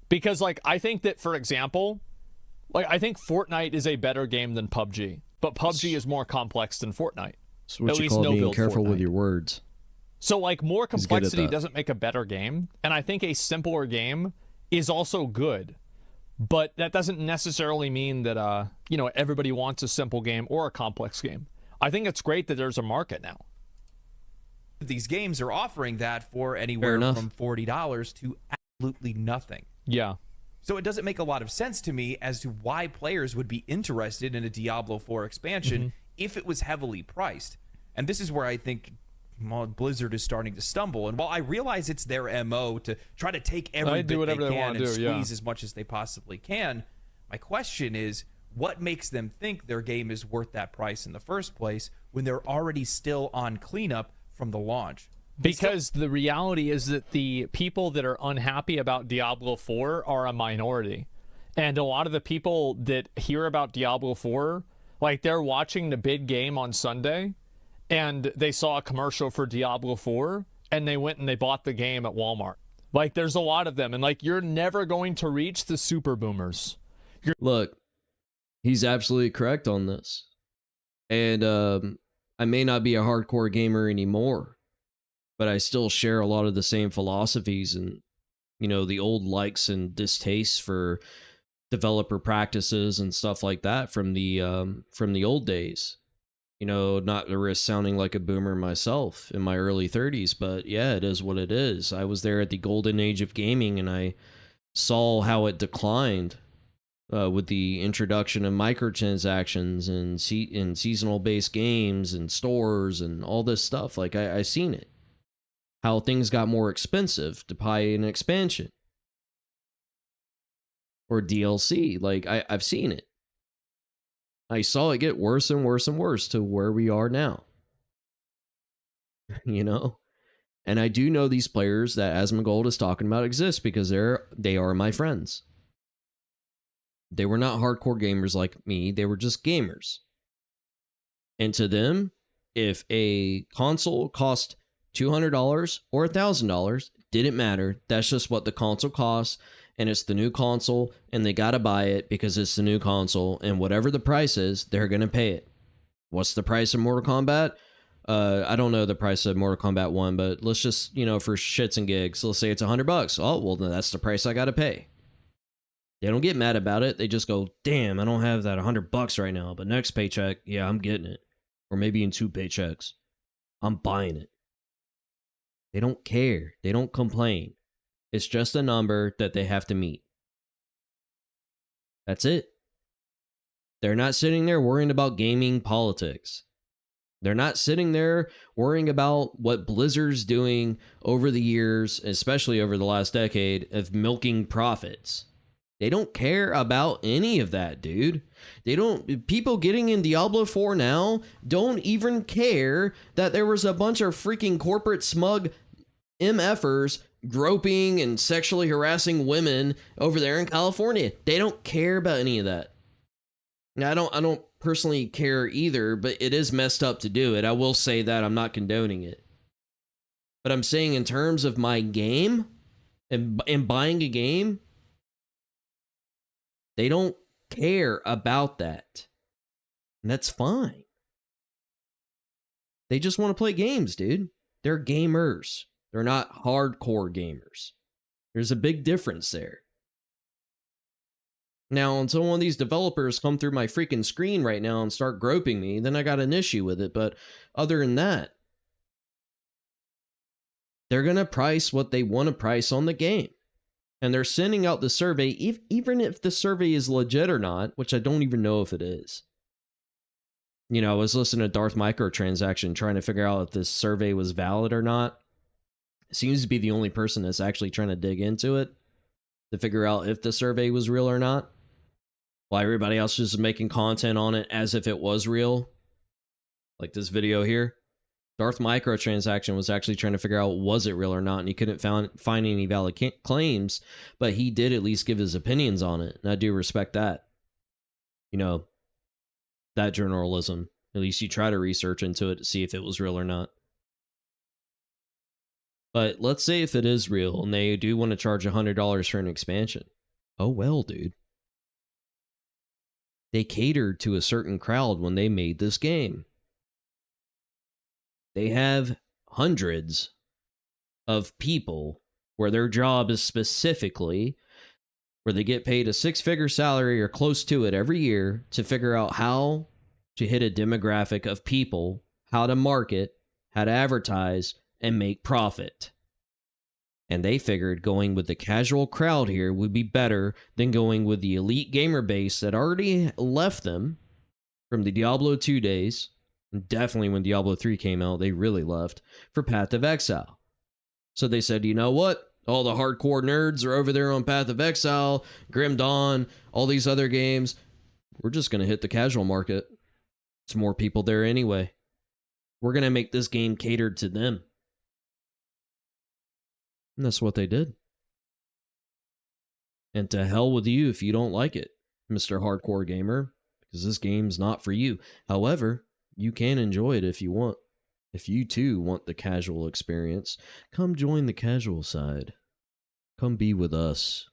S3: Because, like, I think that, for example, like, I think Fortnite is a better game than PUBG, but PUBG is more complex than Fortnite.
S1: That's what you call being careful with your words.
S3: So, like, more complexity doesn't make a better game, and I think a simpler game is also good. But that doesn't necessarily mean that, you know, everybody wants a simple game or a complex game. I think it's great that there's a market now.
S2: These games are offering that for anywhere from $40 to absolutely nothing.
S3: Yeah.
S2: So it doesn't make a lot of sense to me as to why players would be interested in a Diablo 4 expansion if it was heavily priced. And this is where I think Blizzard is starting to stumble. And while I realize it's their MO to try to take every bit they can and squeeze as much as they possibly can, my question is, what makes them think their game is worth that price in the first place when they're already still on cleanup from the launch?
S3: Because the reality is that the people that are unhappy about Diablo 4 are a minority. And a lot of the people that hear about Diablo 4, like, they're watching the big game on Sunday, and they saw a commercial for Diablo 4, and they went and they bought the game at Walmart. Like, there's a lot of them, and, like, you're never going to reach the super boomers.
S1: Look, he's absolutely correct on this. And I may not be a hardcore gamer anymore, but I still share a lot of the same philosophies and, you know, the old likes and distastes for developer practices and stuff like that from the old days. You know, not to risk sounding like a boomer myself in my early 30s, but yeah, it is what it is. I was there at the golden age of gaming, and I saw how it declined with the introduction of microtransactions and seasonal-based games and stores and all this stuff. Like, I seen it. How things got more expensive to buy an expansion. Or DLC. Like, I've seen it. I saw it get worse and worse and worse to where we are now. You know? And I do know these players that Asmongold is talking about exist because they are my friends. They were not hardcore gamers like me. They were just gamers. And to them, if a console cost $200 or $1,000, didn't matter. That's just what the console costs, and it's the new console, and they gotta buy it because it's the new console, and whatever the price is, they're gonna pay it. What's the price of Mortal Kombat? I don't know the price of Mortal Kombat 1, but let's just, you know, for shits and gigs, let's say it's $100. Oh, well, then that's the price I gotta pay. They don't get mad about it. They just go, damn, I don't have that $100 right now, but next paycheck, yeah, I'm getting it. Or maybe in 2 paychecks, I'm buying it. They don't care. They don't complain. It's just a number that they have to meet. That's it. They're not sitting there worrying about gaming politics. They're not sitting there worrying about what Blizzard's doing over the years, especially over the last decade, of milking profits. They don't care about any of that, dude. They don't. People getting in Diablo 4 now don't even care that there was a bunch of freaking corporate smug MFers groping and sexually harassing women over there in California. They don't care about any of that. Now, I don't personally care either, but it is messed up to do it. I will say that. I'm not condoning it. But I'm saying in terms of my game and buying a game, they don't care about that. And that's fine. They just want to play games, dude. They're gamers. They're not hardcore gamers. There's a big difference there. Now, until one of these developers come through my freaking screen right now and start groping me, then I got an issue with it. But other than that, they're going to price what they want to price on the game. And they're sending out the survey, even if the survey is legit or not, which I don't even know if it is. You know, I was listening to Darth Microtransaction trying to figure out if this survey was valid or not. Seems to be the only person that's actually trying to dig into it to figure out if the survey was real or not. While everybody else is making content on it as if it was real. Like this video here. Darth Microtransaction was actually trying to figure out was it real or not, and he couldn't find any valid claims, but he did at least give his opinions on it, and I do respect that. You know, that journalism. At least you try to research into it to see if it was real or not. But let's say if it is real, and they do want to charge $100 for an expansion. Oh well, dude. They catered to a certain crowd when they made this game. They have hundreds of people where their job is specifically where they get paid a six-figure salary or close to it every year to figure out how to hit a demographic of people, how to market, how to advertise, and make profit. And they figured going with the casual crowd here would be better than going with the elite gamer base that already left them from the Diablo 2 days. Definitely when Diablo 3 came out, they really left for Path of Exile. So they said, you know what? All the hardcore nerds are over there on Path of Exile, Grim Dawn, all these other games. We're just going to hit the casual market. It's more people there anyway. We're going to make this game catered to them. And that's what they did. And to hell with you if you don't like it, Mr. Hardcore Gamer, because this game's not for you. However, you can enjoy it if you want. If you too want the casual experience, come join the casual side. Come be with us.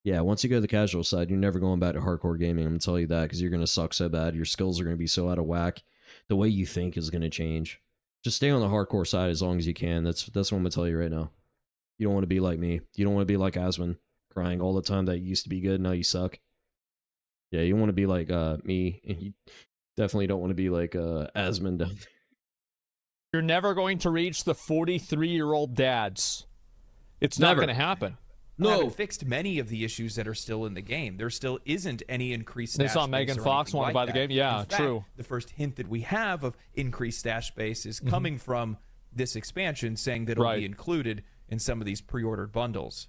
S1: Yeah, once you go to the casual side, you're never going back to hardcore gaming. I'm going to tell you that because you're going to suck so bad. Your skills are going to be so out of whack. The way you think is going to change. Just stay on the hardcore side as long as you can. That's what I'm going to tell you right now. You don't want to be like me. You don't want to be like Asmon, crying all the time that you used to be good, now you suck. Yeah, you want to be like me, and you definitely don't want to be like Asmon down there.
S3: You're never going to reach the 43-year-old dads. It's not going to happen.
S2: No, haven't fixed many of the issues that are still in the game. There still isn't any increased stash
S3: they saw Megan Fox want to buy the game. Yeah, true.
S2: The first hint that we have of increased stash base is coming from this expansion, saying that it'll be included in some of these pre-ordered bundles.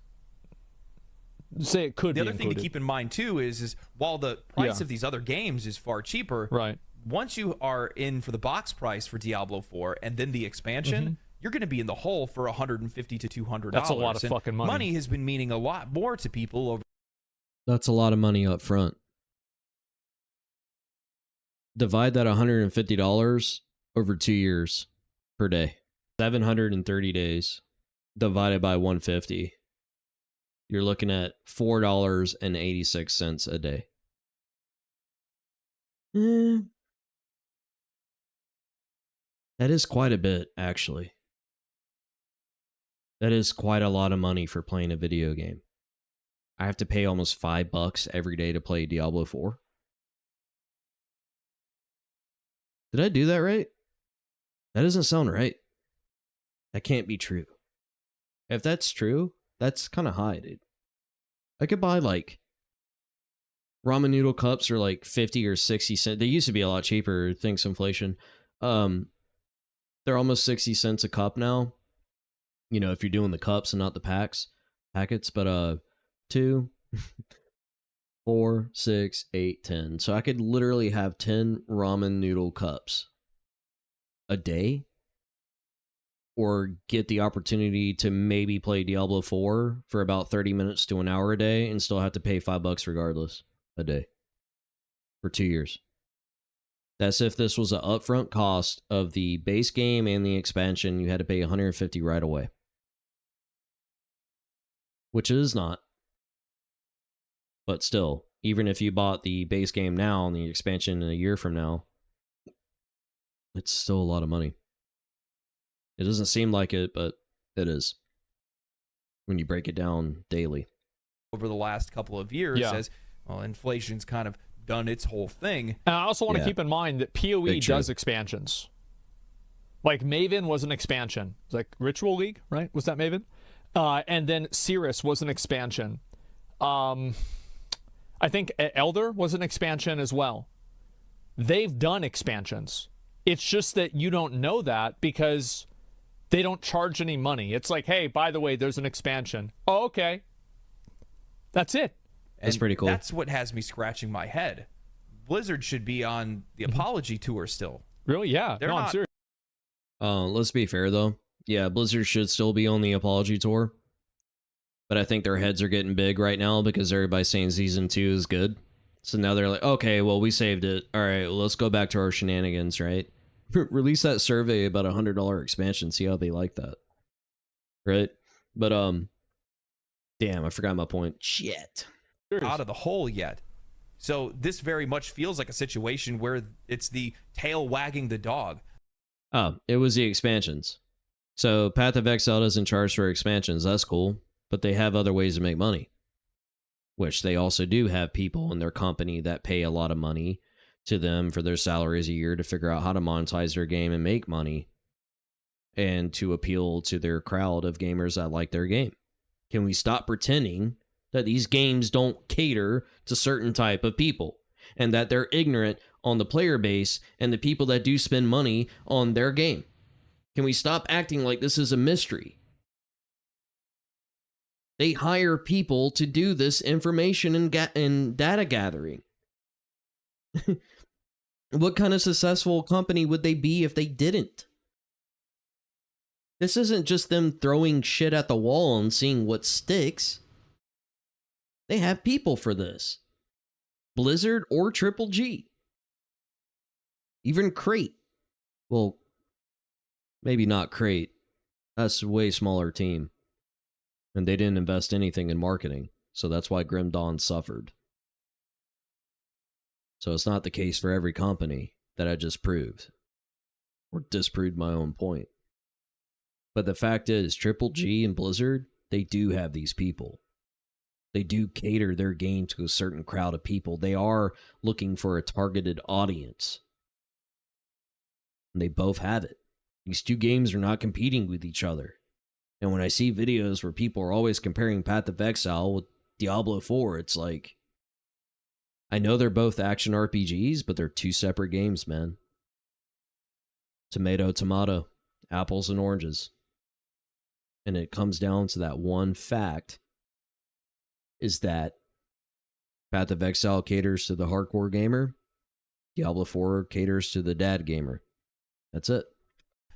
S3: Say it could be
S2: The other thing to keep in mind too is while the price of these other games is far cheaper, once you are in for the box price for Diablo 4 and then the expansion, you're going to be in the hole for $150 to $200.
S3: That's a lot of fucking money.
S2: Money has been meaning a lot more to people over.
S1: That's a lot of money up front. Divide that $150 over 2 years per day. 730 days divided by 150. You're looking at $4.86 a day. That is quite a bit, actually. That is quite a lot of money for playing a video game. I have to pay almost $5 every day to play Diablo 4. Did I do that right? That doesn't sound right. That can't be true. If that's true, that's kind of high, dude. I could buy like ramen noodle cups are like 50 or 60 cents. They used to be a lot cheaper, thanks to inflation. They're almost 60 cents a cup now. You know, if you're doing the cups and not the packs. packets, but 2, 4, 6, 8, 10. So I could literally have 10 ramen noodle cups a day, or get the opportunity to maybe play Diablo 4 for about 30 minutes to an hour a day and still have to pay $5 regardless a day for 2 years. That's if this was an upfront cost of the base game and the expansion. You had to pay $150 right away, which it is not. But still, even if you bought the base game now and the expansion in a year from now, it's still a lot of money. It doesn't seem like it, but it is when you break it down daily.
S2: Over the last couple of years, as well, inflation's kind of done its whole thing.
S3: And I also want to keep in mind that PoE does expansions. Like Maven was an expansion. It's like Ritual League, right? Was that Maven? And then Cirrus was an expansion. I think Elder was an expansion as well. They've done expansions. It's just that you don't know that because they don't charge any money. It's like, hey, by the way, there's an expansion. Oh, okay. That's it.
S1: That's pretty cool.
S2: That's what has me scratching my head. Blizzard should be on the apology tour still.
S3: Really? Yeah.
S2: They're not.
S3: I'm serious.
S1: Let's be fair, though. Yeah, Blizzard should still be on the apology tour. But I think their heads are getting big right now because everybody's saying Season 2 is good. So now they're like, okay, well, we saved it. All right, well, let's go back to our shenanigans, right? Release that survey about $100 expansion, see how they like that. Right? But, damn, I forgot my point. Shit.
S2: Out of the hole yet. So this very much feels like a situation where it's the tail wagging the dog.
S1: Oh, it was the expansions. So Path of Exile doesn't charge for expansions. That's cool. But they have other ways to make money. Which they also do have people in their company that pay a lot of money to them for their salaries a year to figure out how to monetize their game and make money. And to appeal to their crowd of gamers that like their game. Can we stop pretending that these games don't cater to certain type of people and that they're ignorant on the player base and the people that do spend money on their game? Can we stop acting like this is a mystery? They hire people to do this information and data gathering. What kind of successful company would they be if they didn't? This isn't just them throwing shit at the wall and seeing what sticks. They have people for this. Blizzard or Triple G. Even Crate. Well, maybe not Crate. That's a way smaller team. And they didn't invest anything in marketing. So that's why Grim Dawn suffered. So it's not the case for every company that I just proved. Or disproved my own point. But the fact is, Triple G and Blizzard, they do have these people. They do cater their game to a certain crowd of people. They are looking for a targeted audience. And they both have it. These two games are not competing with each other. And when I see videos where people are always comparing Path of Exile with Diablo 4, it's like, I know they're both action RPGs, but they're two separate games, man. Tomato, tomato. Apples and oranges. And it comes down to that one fact, is that Path of Exile caters to the hardcore gamer, Diablo 4 caters to the dad gamer. That's it.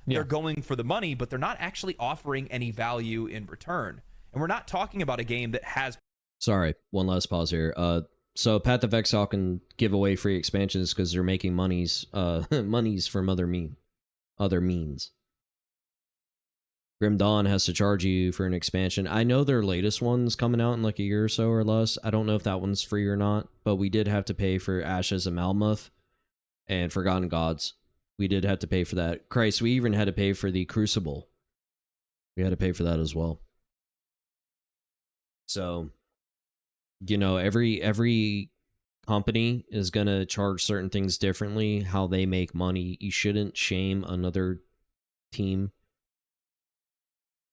S2: They're going for the money, but they're not actually offering any value in return. And we're not talking about a game that has...
S1: Sorry, one last pause here. So Path of Exile can give away free expansions because they're making monies from other means. Grim Dawn has to charge you for an expansion. I know their latest one's coming out in like a year or so or less. I don't know if that one's free or not, but we did have to pay for Ashes of Malmuth and Forgotten Gods. We did have to pay for that. Christ, we even had to pay for the Crucible. We had to pay for that as well. So, you know, every company is going to charge certain things differently, how they make money. You shouldn't shame another team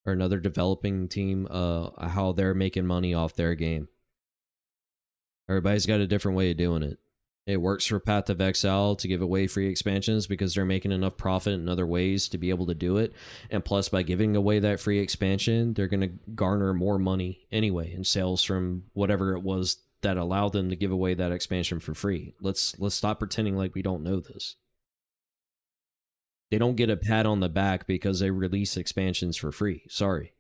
S1: or another developing team, how they're making money off their game. Everybody's got a different way of doing it. It works for Path of Exile to give away free expansions because they're making enough profit in other ways to be able to do it. And plus, by giving away that free expansion, they're going to garner more money anyway in sales from whatever it was that allowed them to give away that expansion for free. Let's stop pretending like we don't know this. They don't get a pat on the back because they release expansions for free. Sorry.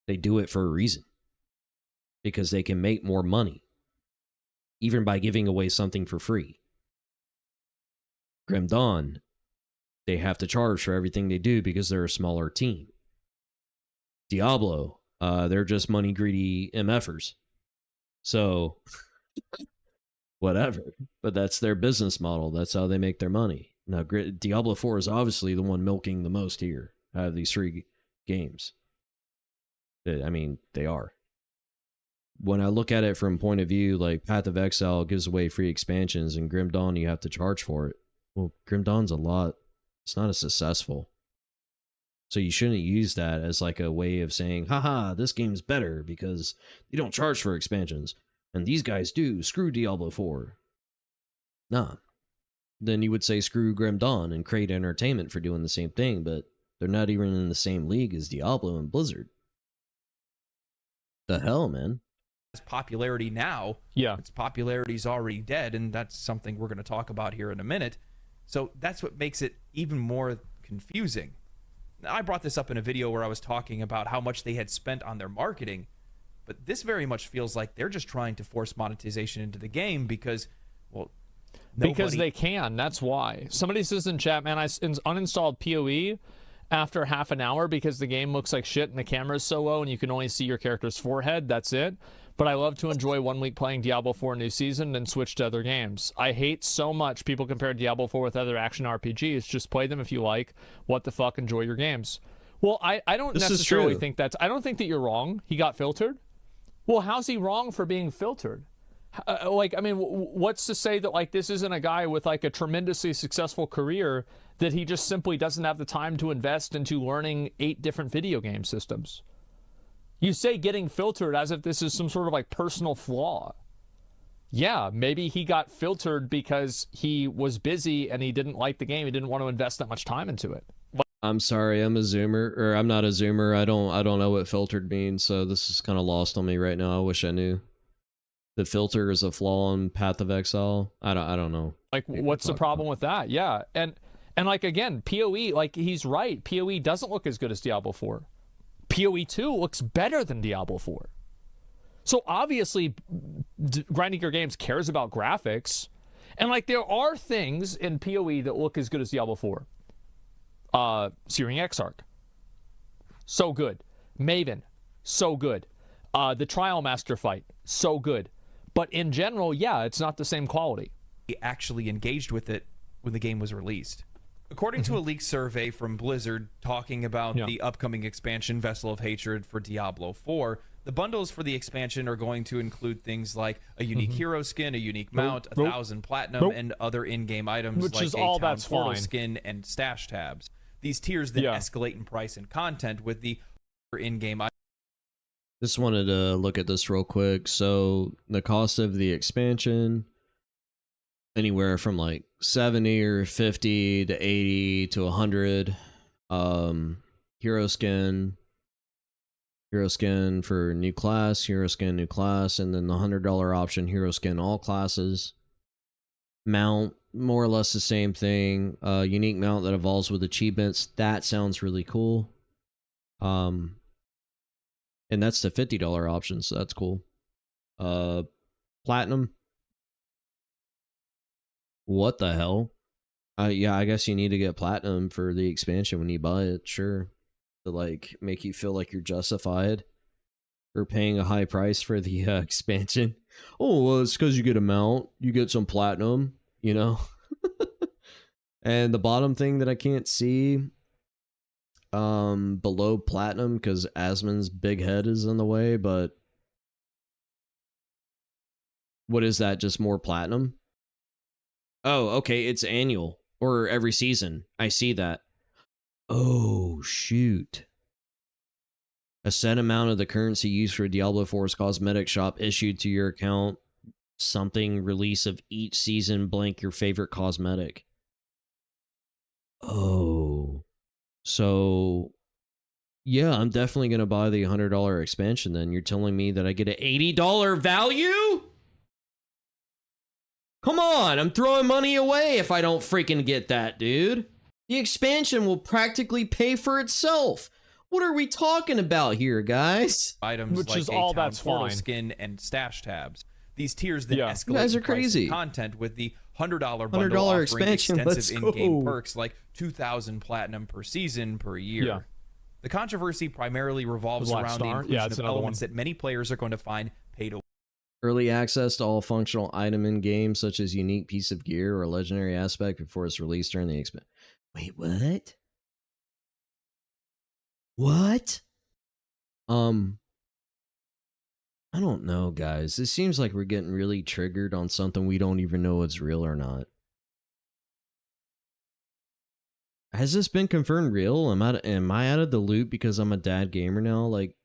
S1: They do it for a reason. Because they can make more money. Even by giving away something for free. Grim Dawn, they have to charge for everything they do because they're a smaller team. Diablo, they're just money greedy MFers. So, whatever. But that's their business model. That's how they make their money. Now, Diablo 4 is obviously the one milking the most here out of these three games. I mean, they are. When I look at it from point of view, like Path of Exile gives away free expansions and Grim Dawn, you have to charge for it. Well, Grim Dawn's a lot. It's not as successful. So you shouldn't use that as like a way of saying, haha, this game's better because you don't charge for expansions. And these guys do. Screw Diablo 4. Nah. Then you would say screw Grim Dawn and Crate Entertainment for doing the same thing, but they're not even in the same league as Diablo and Blizzard. The hell, man?
S2: Its popularity now, its popularity's already dead, and that's something we're going to talk about here in a minute. So that's what makes it even more confusing. Now, I brought this up in a video where I was talking about how much they had spent on their marketing, but this very much feels like they're just trying to force monetization into the game because, well,
S3: because they can. That's why. Somebody says in chat, man, I uninstalled PoE after half an hour because the game looks like shit and the camera's so low and you can only see your character's forehead. That's it. But I love to enjoy 1 week playing Diablo 4 New Season and switch to other games. I hate so much people compare Diablo 4 with other action RPGs. Just play them if you like. What the fuck? Enjoy your games. Well, I don't necessarily think that's... I don't think that you're wrong. He got filtered. Well, how's he wrong for being filtered? Like, I mean, what's to say that, like, this isn't a guy with, like, a tremendously successful career that he just simply doesn't have the time to invest into learning 8 different video game systems? You say getting filtered as if this is some sort of, like, personal flaw. Yeah, maybe he got filtered because he was busy and he didn't like the game. He didn't want to invest that much time into it.
S1: I'm sorry, I'm a Zoomer, or I'm not a Zoomer. I don't know what filtered means, so this is kind of lost on me right now. I wish I knew. The filter is a flaw in Path of Exile. I don't know.
S3: Like, what's the problem with that? Yeah, and like, again, PoE, like, he's right. PoE doesn't look as good as Diablo 4. PoE 2 looks better than Diablo 4. So obviously, Grinding Your Games cares about graphics, and like, there are things in PoE that look as good as Diablo 4. Searing Exarch, so good. Maven, so good. The Trial Master fight, so good. But in general, yeah, it's not the same quality.
S2: He actually engaged with it when the game was released. According to a leaked survey from Blizzard talking about the upcoming expansion Vessel of Hatred for Diablo 4, the bundles for the expansion are going to include things like a unique hero skin, a unique mount, 1,000 platinum, and other in-game items like a town portal skin and stash tabs. These tiers then escalate in price and content with the in-game items.
S1: Just wanted to look at this real quick. So the cost of the expansion, anywhere from like 70 or 50 to 80 to 100. Hero skin for new class, hero skin new class, and then the $100 option, hero skin all classes. Mount, more or less the same thing. Unique mount that evolves with achievements. That sounds really cool. And that's the $50 option, so that's cool. Platinum. What the hell? Yeah, I guess you need to get platinum for the expansion when you buy it, sure. To like make you feel like you're justified for paying a high price for the expansion. Oh, well, it's because you get a mount, you get some platinum, you know. And the bottom thing that I can't see below platinum, because Asmon's big head is in the way, but what is that? Just more platinum? Oh, okay, it's annual or every season. I see that. Oh, shoot. A set amount of the currency used for Diablo 4's cosmetic shop issued to your account something release of each season blank your favorite cosmetic. Oh. So yeah, I'm definitely going to buy the $100 expansion then. You're telling me that I get an $80 value? Come on, I'm throwing money away if I don't freaking get that, dude. The expansion will practically pay for itself. What are we talking about here, guys?
S2: Items
S3: which
S2: like
S3: is
S2: a
S3: all
S2: town
S3: that's
S2: portal
S3: fine.
S2: Skin and stash tabs. These tiers then escalate
S1: You guys are
S2: in price and
S1: crazy.
S2: content with the $100 bundle
S1: $100
S2: offering
S1: expansion,
S2: extensive
S1: let's
S2: in-game
S1: go.
S2: perks like 2,000 platinum per season per year.
S3: Yeah.
S2: The controversy primarily revolves
S3: Black
S2: around
S3: Star?
S2: the inclusion
S3: it's
S2: of
S3: another
S2: elements
S3: one.
S2: that many players are going to find pay to
S1: Early access to all functional item in game, such as unique piece of gear or legendary aspect before it's released during the expansion. Wait, what? What? I don't know, guys. It seems like we're getting really triggered on something we don't even know it's real or not. Has this been confirmed real? Am I out of the loop because I'm a dad gamer now? Like,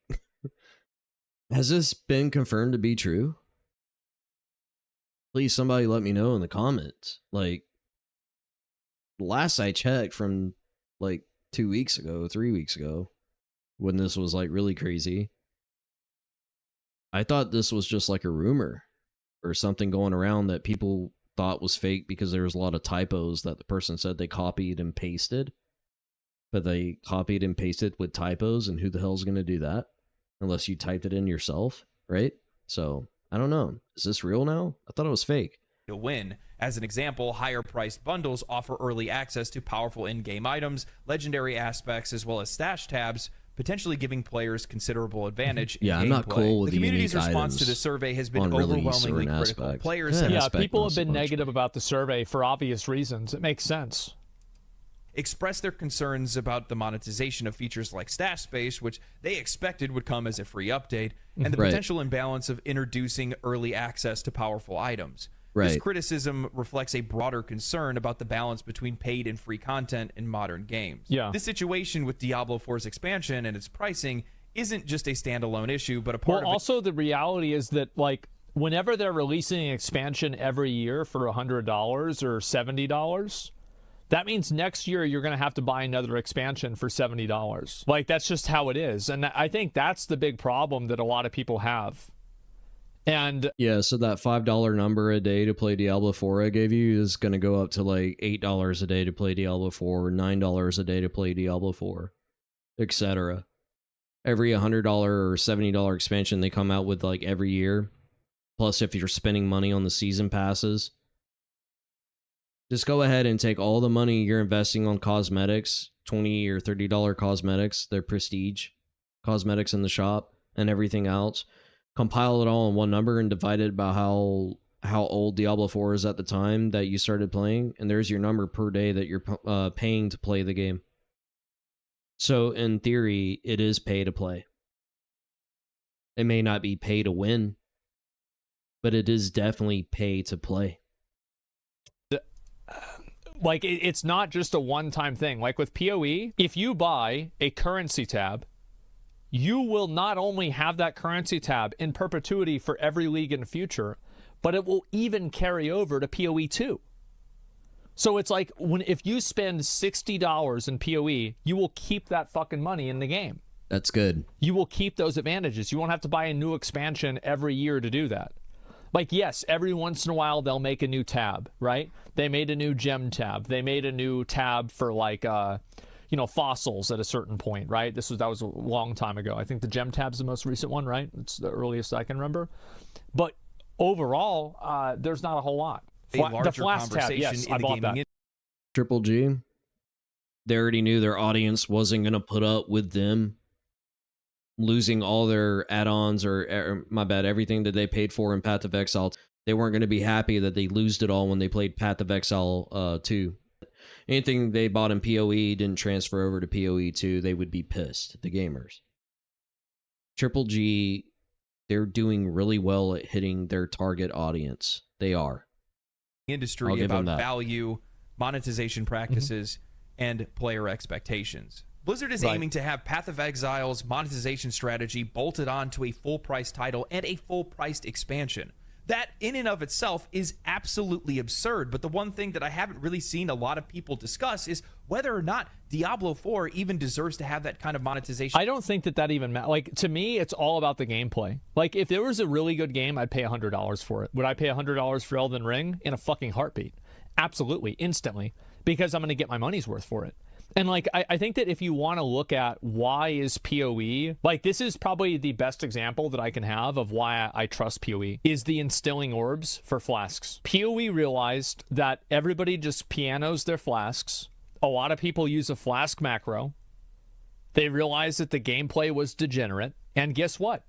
S1: has this been confirmed to be true? Please, somebody let me know in the comments. Like, last I checked from like 2 weeks ago, 3 weeks ago, when this was like really crazy, I thought this was just like a rumor or something going around that people thought was fake because there was a lot of typos that the person said they copied and pasted. But they copied and pasted with typos, and who the hell's going to do that? Unless you typed it in yourself, right? So, I don't know. Is this real now? I thought it was fake.
S2: win. As an example, higher priced bundles offer early access to powerful in-game items, legendary aspects, as well as stash tabs, potentially giving players considerable advantage in
S1: I'm not
S2: gameplay.
S1: cool with
S2: the community's
S1: unique
S2: response to
S1: items
S2: the survey has been
S1: on release or
S2: overwhelmingly
S1: an
S2: critical.
S1: aspect.
S2: Players
S1: Yeah,
S2: have
S3: Yeah, people have
S1: aspect
S3: been
S1: not so much,
S3: negative about the survey for obvious reasons. It makes sense.
S2: expressed their concerns about the monetization of features like stash space, which they expected would come as a free update, and the
S1: Right.
S2: potential imbalance of introducing early access to powerful items. This
S1: Right.
S2: criticism reflects a broader concern about the balance between paid and free content in modern games.
S3: Yeah.
S2: This situation with Diablo 4's expansion and its pricing isn't just a standalone issue, but a part
S3: Well,
S2: of
S3: also the reality is that, like, whenever they're releasing an expansion every year for $100 or $70, that means next year you're going to have to buy another expansion for $70. Like, that's just how it is. And I think that's the big problem that a lot of people have. And
S1: Yeah, so that $5 number a day to play Diablo 4 I gave you is going to go up to like $8 a day to play Diablo 4, $9 a day to play Diablo 4, etc. Every $100 or $70 expansion they come out with like every year. Plus, if you're spending money on the season passes, just go ahead and take all the money you're investing on cosmetics, $20 or $30 cosmetics, their prestige cosmetics in the shop, and everything else. Compile it all in one number and divide it by how old Diablo 4 is at the time that you started playing, and there's your number per day that you're paying to play the game. So in theory, it is pay to play. It may not be pay to win, but it is definitely pay to play.
S3: like, it's not just a one-time thing. Like with PoE, if you buy a currency tab, you will not only have that currency tab in perpetuity for every league in the future, but it will even carry over to PoE 2. So it's like, if you spend $60 in PoE, you will keep that fucking money in the game.
S1: That's good.
S3: You will keep those advantages. You won't have to buy a new expansion every year to do that. Like, yes, every once in a while they'll make a new tab, right? They made a new gem tab. They made a new tab for, like, fossils at a certain point, right? That was a long time ago. I think the gem tab's the most recent one, right? It's the earliest I can remember. But overall, there's not a whole lot.
S2: a larger
S3: the flash tab,
S2: conversation
S3: yes,
S2: in
S3: I
S2: the
S3: bought
S2: gaming
S3: that.
S1: Triple G, they already knew their audience wasn't going to put up with them losing all their add-ons or everything that they paid for in Path of Exile. They weren't going to be happy that they lost it all when they played Path of Exile 2. Anything they bought in PoE didn't transfer over to PoE 2, they would be pissed, the gamers. Triple G, they're doing really well at hitting their target audience. They are. I'll
S2: industry
S1: give them
S2: about
S1: that.
S2: value, monetization practices, and player expectations. Blizzard is
S3: Right.
S2: aiming to have Path of Exile's monetization strategy bolted on to a full-price title and a full-priced expansion. That in and of itself is absolutely absurd. But the one thing that I haven't really seen a lot of people discuss is whether or not Diablo 4 even deserves to have that kind of monetization.
S3: I don't think that even matters. Like, to me, it's all about the gameplay. Like, if there was a really good game, I'd pay $100 for it. Would I pay $100 for Elden Ring? In a fucking heartbeat. Absolutely. Instantly. Because I'm going to get my money's worth for it. And, like, I think that if you want to look at why is PoE, like, this is probably the best example that I can have of why I trust PoE, is the instilling orbs for flasks. PoE realized that everybody just pianos their flasks. A lot of people use a flask macro. They realized that the gameplay was degenerate. And guess what?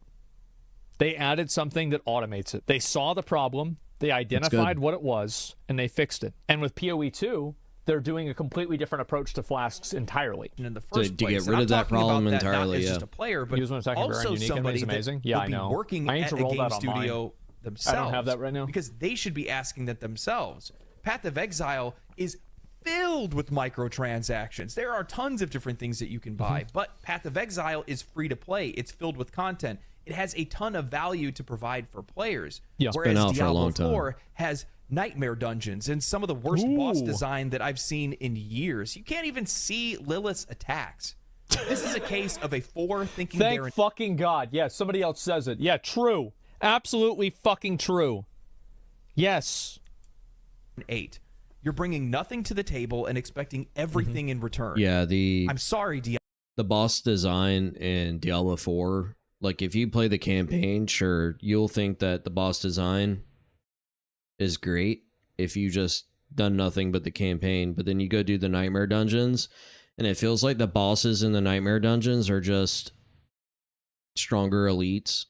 S3: They added something that automates it. They saw the problem, they identified what it was, and they fixed it. And with PoE 2, they're doing a completely different approach to flasks entirely.
S2: In the first
S1: to
S2: place.
S1: get rid of that problem
S2: that
S1: entirely,
S2: not as just a player, but
S3: also somebody
S2: amazing.
S3: Yeah, I
S2: be
S3: know.
S2: working
S3: I need
S2: at
S3: to
S2: a
S3: roll
S2: game
S3: that on
S2: studio themselves.
S3: I don't have that right now.
S2: Because they should be asking that themselves. Path of Exile is filled with microtransactions. There are tons of different things that you can buy, but Path of Exile is free to play. It's filled with content. It has a ton of value to provide for players.
S3: Yeah.
S2: Whereas
S1: It's been out for a
S2: Diablo
S1: long time.
S2: 4 has nightmare dungeons and some of the worst boss design that I've seen in years. You can't even see Lilith's attacks. This is a case of a 4 thinking they're
S3: Thank fucking God. Yeah, somebody else says it. Yeah, true. Absolutely fucking true. Yes.
S2: an 8. You're bringing nothing to the table and expecting everything in return.
S1: Yeah,
S2: I'm sorry,
S1: the boss design in Diablo 4, like if you play the campaign, sure, you'll think that the boss design is great if you just done nothing but the campaign, but then you go do the nightmare dungeons and it feels like the bosses in the nightmare dungeons are just stronger elites.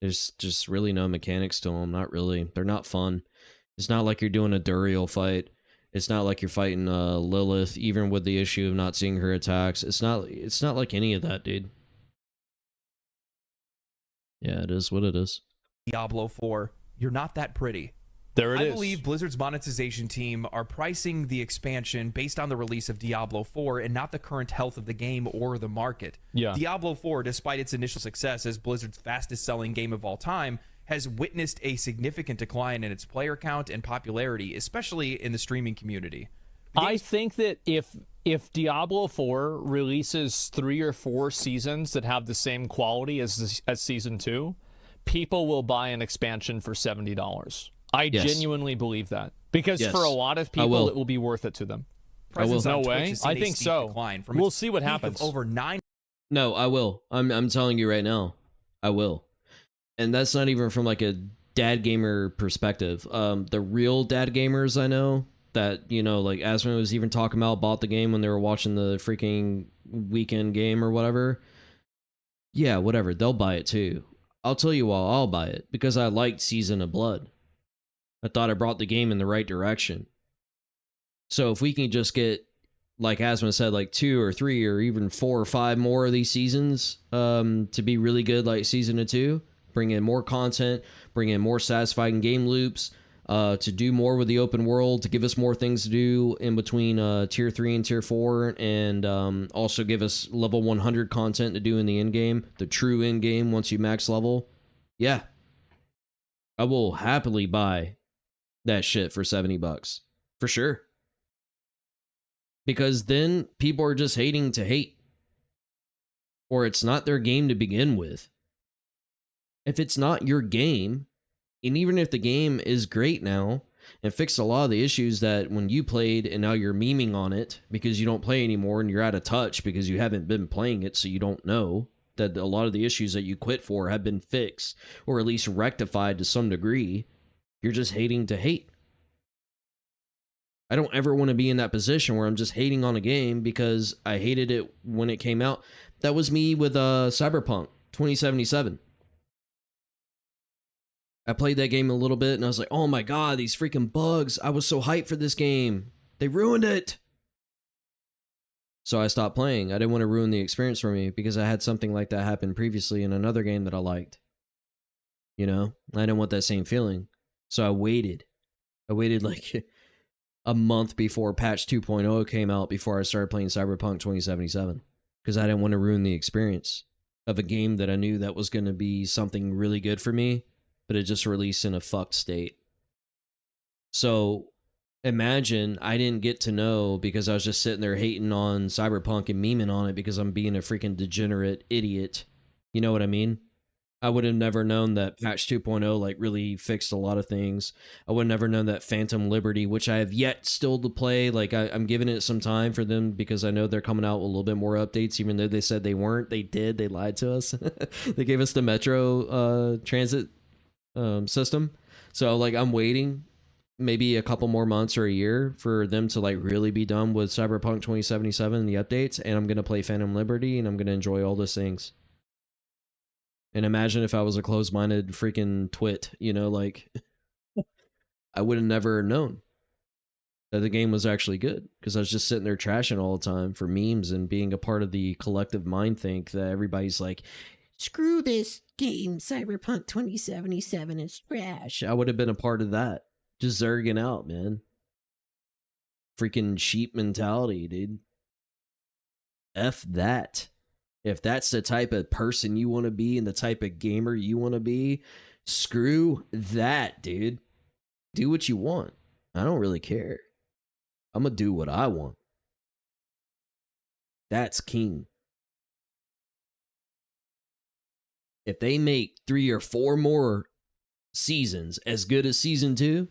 S1: There's just really no mechanics to them. Not really. They're not fun. It's not like you're doing a Duriel fight. It's not like you're fighting Lilith, even with the issue of not seeing her attacks. It's not like any of that, dude. Yeah, it is what it is.
S2: Diablo 4, you're not that pretty.
S3: There it is.
S2: I believe Blizzard's monetization team are pricing the expansion based on the release of Diablo 4 and not the current health of the game or the market.
S3: Yeah.
S2: Diablo 4, despite its initial success as Blizzard's fastest selling game of all time, has witnessed a significant decline in its player count and popularity, especially in the streaming community.
S3: I think that if Diablo 4 releases 3 or 4 seasons that have the same quality as season 2, people will buy an expansion for $70. I genuinely believe that. Because for a lot of people, it will be worth it to them. No way? I think so. We'll see what happens.
S2: Over 9.
S1: No, I will. I'm telling you right now. I will. And that's not even from like a dad gamer perspective. The real dad gamers I know that, you know, like Asmon was even talking about, bought the game when they were watching the freaking weekend game or whatever. Yeah, whatever. They'll buy it too. I'll tell you why I'll buy it. Because I liked Season of Blood. I thought I brought the game in the right direction. So if we can just get, like Asmon said, like 2 or 3 or even 4 or 5 more of these seasons to be really good, like Season 2, bring in more content, bring in more satisfying game loops, to do more with the open world, to give us more things to do in between Tier 3 and Tier 4, and also give us level 100 content to do in the end-game, the true end-game once you max level. Yeah. I will happily buy that shit for $70. For sure. Because then people are just hating to hate. Or it's not their game to begin with. If it's not your game, and even if the game is great now, and fixed a lot of the issues that when you played and now you're memeing on it because you don't play anymore and you're out of touch because you haven't been playing it, so you don't know that a lot of the issues that you quit for have been fixed or at least rectified to some degree, you're just hating to hate. I don't ever want to be in that position where I'm just hating on a game because I hated it when it came out. That was me with Cyberpunk 2077. I played that game a little bit and I was like, oh my god, these freaking bugs. I was so hyped for this game. They ruined it. So I stopped playing. I didn't want to ruin the experience for me because I had something like that happen previously in another game that I liked. You know? I didn't want that same feeling. So I waited. I waited like a month before patch 2.0 came out before I started playing Cyberpunk 2077 because I didn't want to ruin the experience. of a game that I knew that was going to be something really good for me, but it just released in a fucked state. So imagine I didn't get to know because I was just sitting there hating on Cyberpunk and memeing on it because I'm being a freaking degenerate idiot. You know what I mean? I would have never known that patch 2.0 like really fixed a lot of things. I would have never known that Phantom Liberty, which I have yet still to play. Like I'm giving it some time for them because I know they're coming out with a little bit more updates, even though they said they weren't. They did. They lied to us. They gave us the Metro transit system. So like I'm waiting maybe a couple more months or a year for them to like really be done with Cyberpunk 2077 and the updates. And I'm going to play Phantom Liberty and I'm going to enjoy all those things. And imagine if I was a closed-minded freaking twit, you know, like I would have never known that the game was actually good because I was just sitting there trashing all the time for memes and being a part of the collective mind think that everybody's like, screw this game, Cyberpunk 2077 is trash. I would have been a part of that. Just zerging out, man. Freaking sheep mentality, dude. F that. If that's the type of person you want to be and the type of gamer you want to be, screw that, dude. Do what you want. I don't really care. I'm going to do what I want. That's king. If they make 3 or 4 more seasons as good as season 2,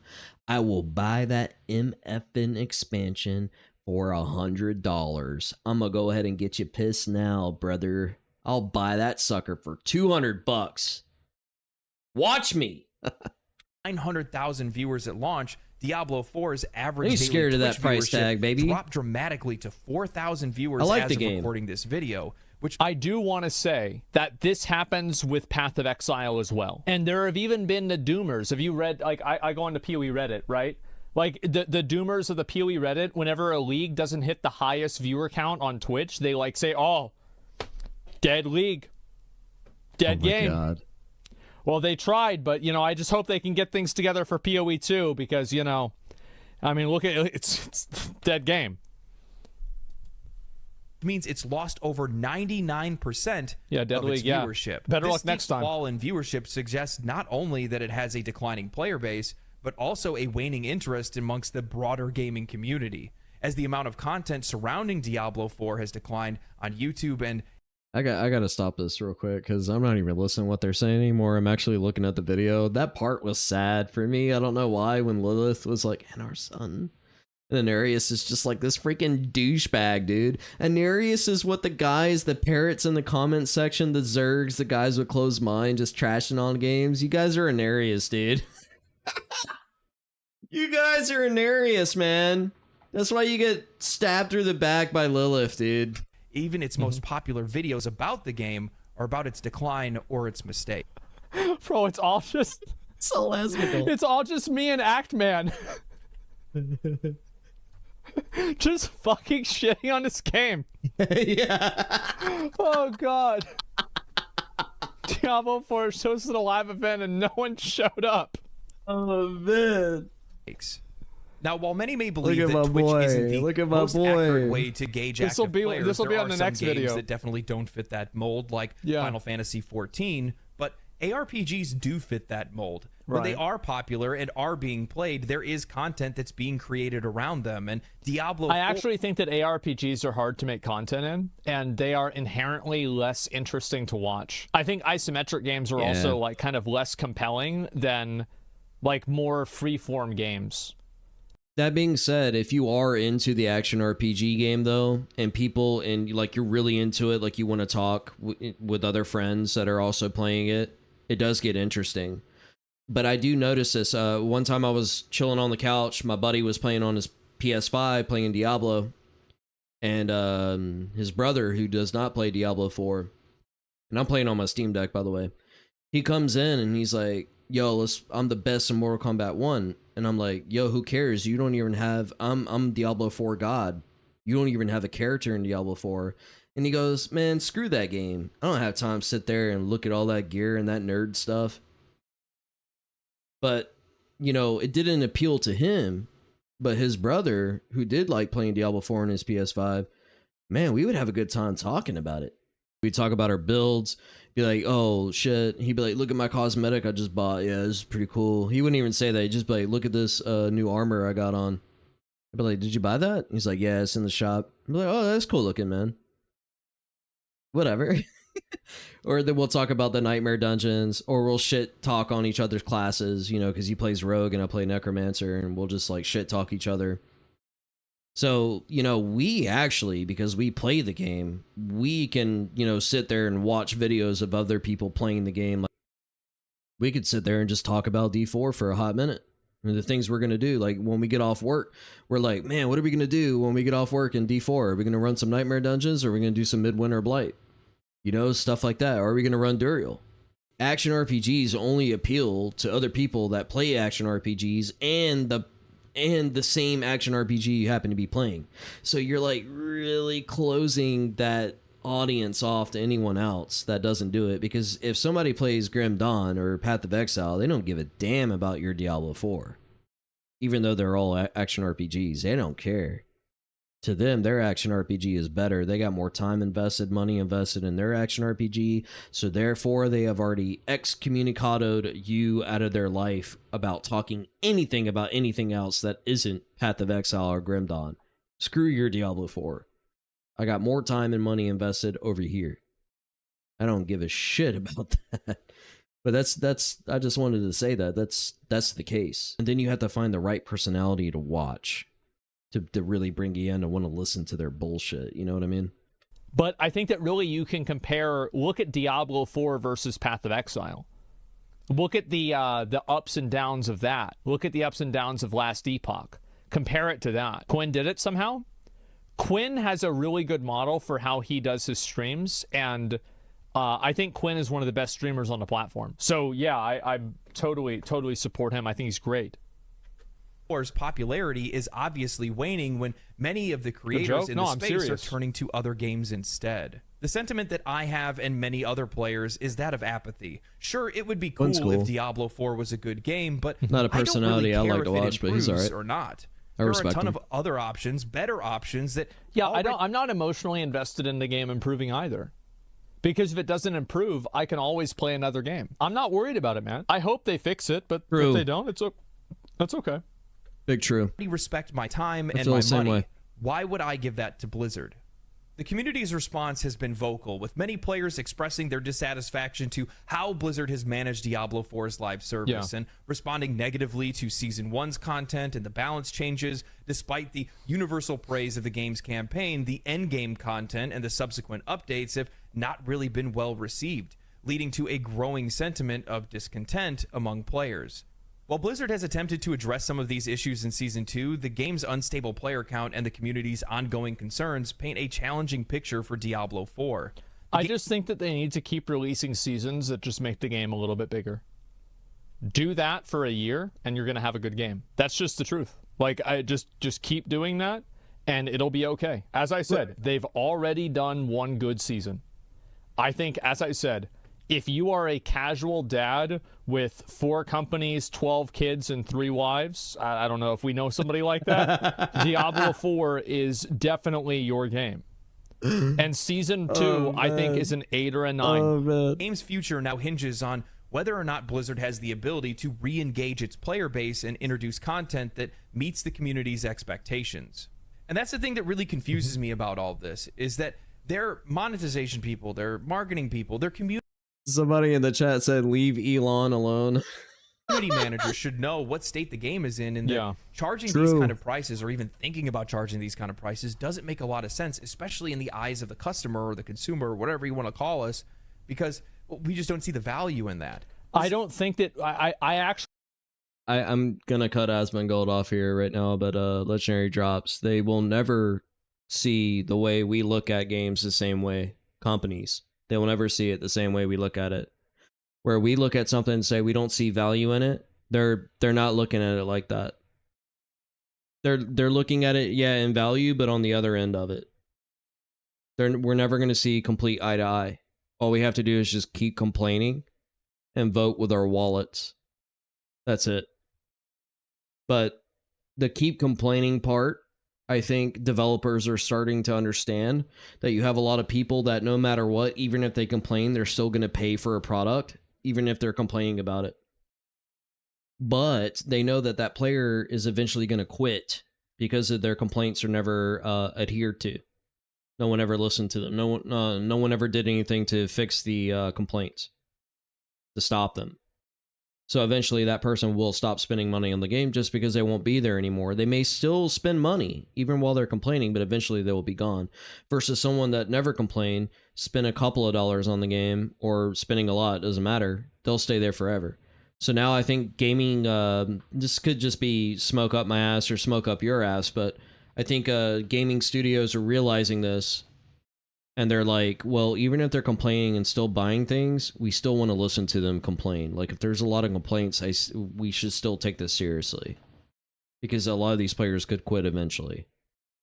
S1: I will buy that MFN expansion for $100. I'm gonna go ahead and get you pissed now, brother. I'll buy that sucker for $200. Watch me.
S2: 900,000 viewers at launch. Diablo 4's average daily
S1: scared of that
S2: Twitch
S1: price tag, baby.
S2: Dropped dramatically to 4,000 viewers
S1: I like
S2: as
S1: the
S2: of
S1: game.
S2: recording this video. Which
S3: I do want to say that this happens with Path of Exile as well. And there have even been the doomers. Have you read, like, I go on to PoE Reddit, right? Like, the doomers of the PoE Reddit, whenever a league doesn't hit the highest viewer count on Twitch, they, like, say, oh, dead league. Dead game. God. Well, they tried, but, you know, I just hope they can get things together for PoE too, because, you know, I mean, look at it's dead game.
S2: Means it's lost over 99%
S3: dead
S2: of its
S3: league,
S2: viewership.
S3: Better
S2: this
S3: luck next time.
S2: Fall in viewership suggests not only that it has a declining player base, but also a waning interest amongst the broader gaming community, as the amount of content surrounding Diablo 4 has declined on YouTube. And
S1: I gotta stop this real quick because I'm not even listening to what they're saying anymore. I'm actually looking at the video. That part was sad for me. I don't know why, when Lilith was like, and our son. And Anarius is just like this freaking douchebag, dude. Anarius is what the guys, the parrots in the comment section, the zergs, the guys with closed mind, just trashing on games. You guys are Anarius, dude. You guys are Anarius, man. That's why you get stabbed through the back by Lilith, dude.
S2: Even its most popular videos about the game are about its decline or its mistake.
S3: Bro, it's all just...
S1: So Asmongold.
S3: It's all just me and Actman. Just fucking shitting on this game.
S1: Yeah.
S3: Oh, God. Diablo 4 hosted a live event and no one showed up.
S1: Oh, man.
S2: Now, while many may believe
S1: Look at
S2: that
S1: my
S2: Twitch
S1: boy.
S2: isn't the
S1: Look at my
S2: most
S1: boy.
S2: accurate way to gauge active players,
S3: This will be
S2: there
S3: on the
S2: are some
S3: next
S2: games
S3: video.
S2: that definitely don't fit that mold, like Final Fantasy XIV, but ARPGs do fit that mold. When they are popular and are being played, there is content that's being created around them, and Diablo 4...
S3: I actually think that ARPGs are hard to make content in, and they are inherently less interesting to watch. I think isometric games are also, like, kind of less compelling than, like, more free-form games.
S1: That being said, if you are into the action RPG game, though, and people, and like you're really into it, like you want to talk with other friends that are also playing it, it does get interesting. But I do notice this. One time I was chilling on the couch, my buddy was playing on his PS5, playing Diablo, and his brother, who does not play Diablo 4, and I'm playing on my Steam Deck, by the way, he comes in and he's like, yo, I'm the best in Mortal Kombat 1. And I'm like, yo, who cares? You don't even have, I'm Diablo 4 God. You don't even have a character in Diablo 4. And he goes, man, screw that game. I don't have time to sit there and look at all that gear and that nerd stuff. But, you know, it didn't appeal to him. But his brother, who did like playing Diablo 4 on his PS5, man, we would have a good time talking about it. We talk about our builds, be like, oh shit. He'd be like, look at my cosmetic I just bought. Yeah, this is pretty cool. He wouldn't even say that. He'd just be like, look at this new armor I got on. I'd be like, did you buy that? He's like, yeah, it's in the shop. I'd be like, oh, that's cool looking, man. Whatever. Or then we'll talk about the nightmare dungeons, or we'll shit talk on each other's classes, you know, because he plays rogue and I play necromancer, and we'll just like shit talk each other. So, you know, we actually, because we play the game, we can, you know, sit there and watch videos of other people playing the game. Like, we could sit there and just talk about D4 for a hot minute. And the things we're going to do, like when we get off work, we're like, man, what are we going to do when we get off work in D4? Are we going to run some nightmare dungeons, or are we going to do some midwinter blight? You know, stuff like that. Or are we going to run Duriel? Action RPGs only appeal to other people that play action RPGs and the same action RPG you happen to be playing. So you're like really closing that audience off to anyone else that doesn't do it, because if somebody plays Grim Dawn or Path of Exile, they don't give a damn about your Diablo 4. Even though they're all action RPGs, they don't care. To them, their action RPG is better. They got more time invested, money invested in their action RPG, so therefore they have already excommunicated you out of their life about talking anything about anything else that isn't Path of Exile or Grim Dawn. Screw your Diablo 4. I got more time and money invested over here. I don't give a shit about that. But that's I just wanted to say that that's the case. And then you have to find the right personality to watch to really bring you in to want to listen to their bullshit. You know what I mean?
S3: But I think that really you can compare, look at Diablo 4 versus Path of Exile. Look at the ups and downs of that. Look at the ups and downs of Last Epoch. Compare it to that. Quinn did it somehow. Quinn has a really good model for how he does his streams, and I think Quinn is one of the best streamers on the platform. So yeah, I totally support him. I think he's great.
S2: Popularity is obviously waning when many of the creators in the space are turning to other games instead. The sentiment that I have and many other players is that of apathy. Sure, it would be cool if Diablo 4 was a good game, but
S1: not a personality
S2: I don't really care
S1: I like to watch, but he's all right.
S2: Or not.
S1: There
S2: are a ton of other options, better options that
S3: I'm not emotionally invested in the game improving either. Because if it doesn't improve, I can always play another game. I'm not worried about it, man. I hope they fix it, but if they don't, that's okay.
S1: Big true.
S2: Respect my time and my money. Why would I give that to Blizzard? The community's response has been vocal, with many players expressing their dissatisfaction to how Blizzard has managed Diablo 4's live service and responding negatively to Season 1's content and the balance changes. Despite the universal praise of the game's campaign, the endgame content and the subsequent updates have not really been well received, leading to a growing sentiment of discontent among players. While Blizzard has attempted to address some of these issues in Season 2, the game's unstable player count and the community's ongoing concerns paint a challenging picture for Diablo 4.
S3: I just think that they need to keep releasing seasons that just make the game a little bit bigger. Do that for a year, and you're going to have a good game. That's just the truth. Like, I just keep doing that, and it'll be okay. As I said, they've already done one good season. I think, as I said, if you are a casual dad with 4 companies, 12 kids, and 3 wives, I don't know if we know somebody like that, Diablo 4 is definitely your game. And Season 2, I think, is an 8 or a 9.
S2: The game's future now hinges on whether or not Blizzard has the ability to re-engage its player base and introduce content that meets the community's expectations. And that's the thing that really confuses me about all this, is that their monetization people, their marketing people, their community
S1: Somebody in the chat said, leave Elon alone.
S2: Community managers should know what state the game is in, and that charging these kind of prices, or even thinking about charging these kind of prices, doesn't make a lot of sense, especially in the eyes of the customer or the consumer, or whatever you want to call us, because we just don't see the value in that.
S3: I don't think that
S1: I'm gonna cut Asmongold off here right now, but Legendary drops. They will never see the way we look at games the same way. Companies. They will never see it the same way we look at it. Where we look at something and say we don't see value in it, they're not looking at it like that. They're looking at it, in value, but on the other end of it. We're never going to see complete eye to eye. All we have to do is just keep complaining and vote with our wallets. That's it. But the keep complaining part, I think developers are starting to understand that you have a lot of people that no matter what, even if they complain, they're still going to pay for a product, even if they're complaining about it. But they know that that player is eventually going to quit because of their complaints are never adhered to. No one ever listened to them. No one ever did anything to fix the complaints, to stop them. So eventually that person will stop spending money on the game just because they won't be there anymore. They may still spend money even while they're complaining, but eventually they will be gone. Versus someone that never complained, spend a couple of dollars on the game, or spending a lot, doesn't matter. They'll stay there forever. So now I think gaming, this could just be smoke up my ass or smoke up your ass, but I think gaming studios are realizing this. And they're like, well, even if they're complaining and still buying things, we still want to listen to them complain. Like, if there's a lot of complaints, we should still take this seriously. Because a lot of these players could quit eventually.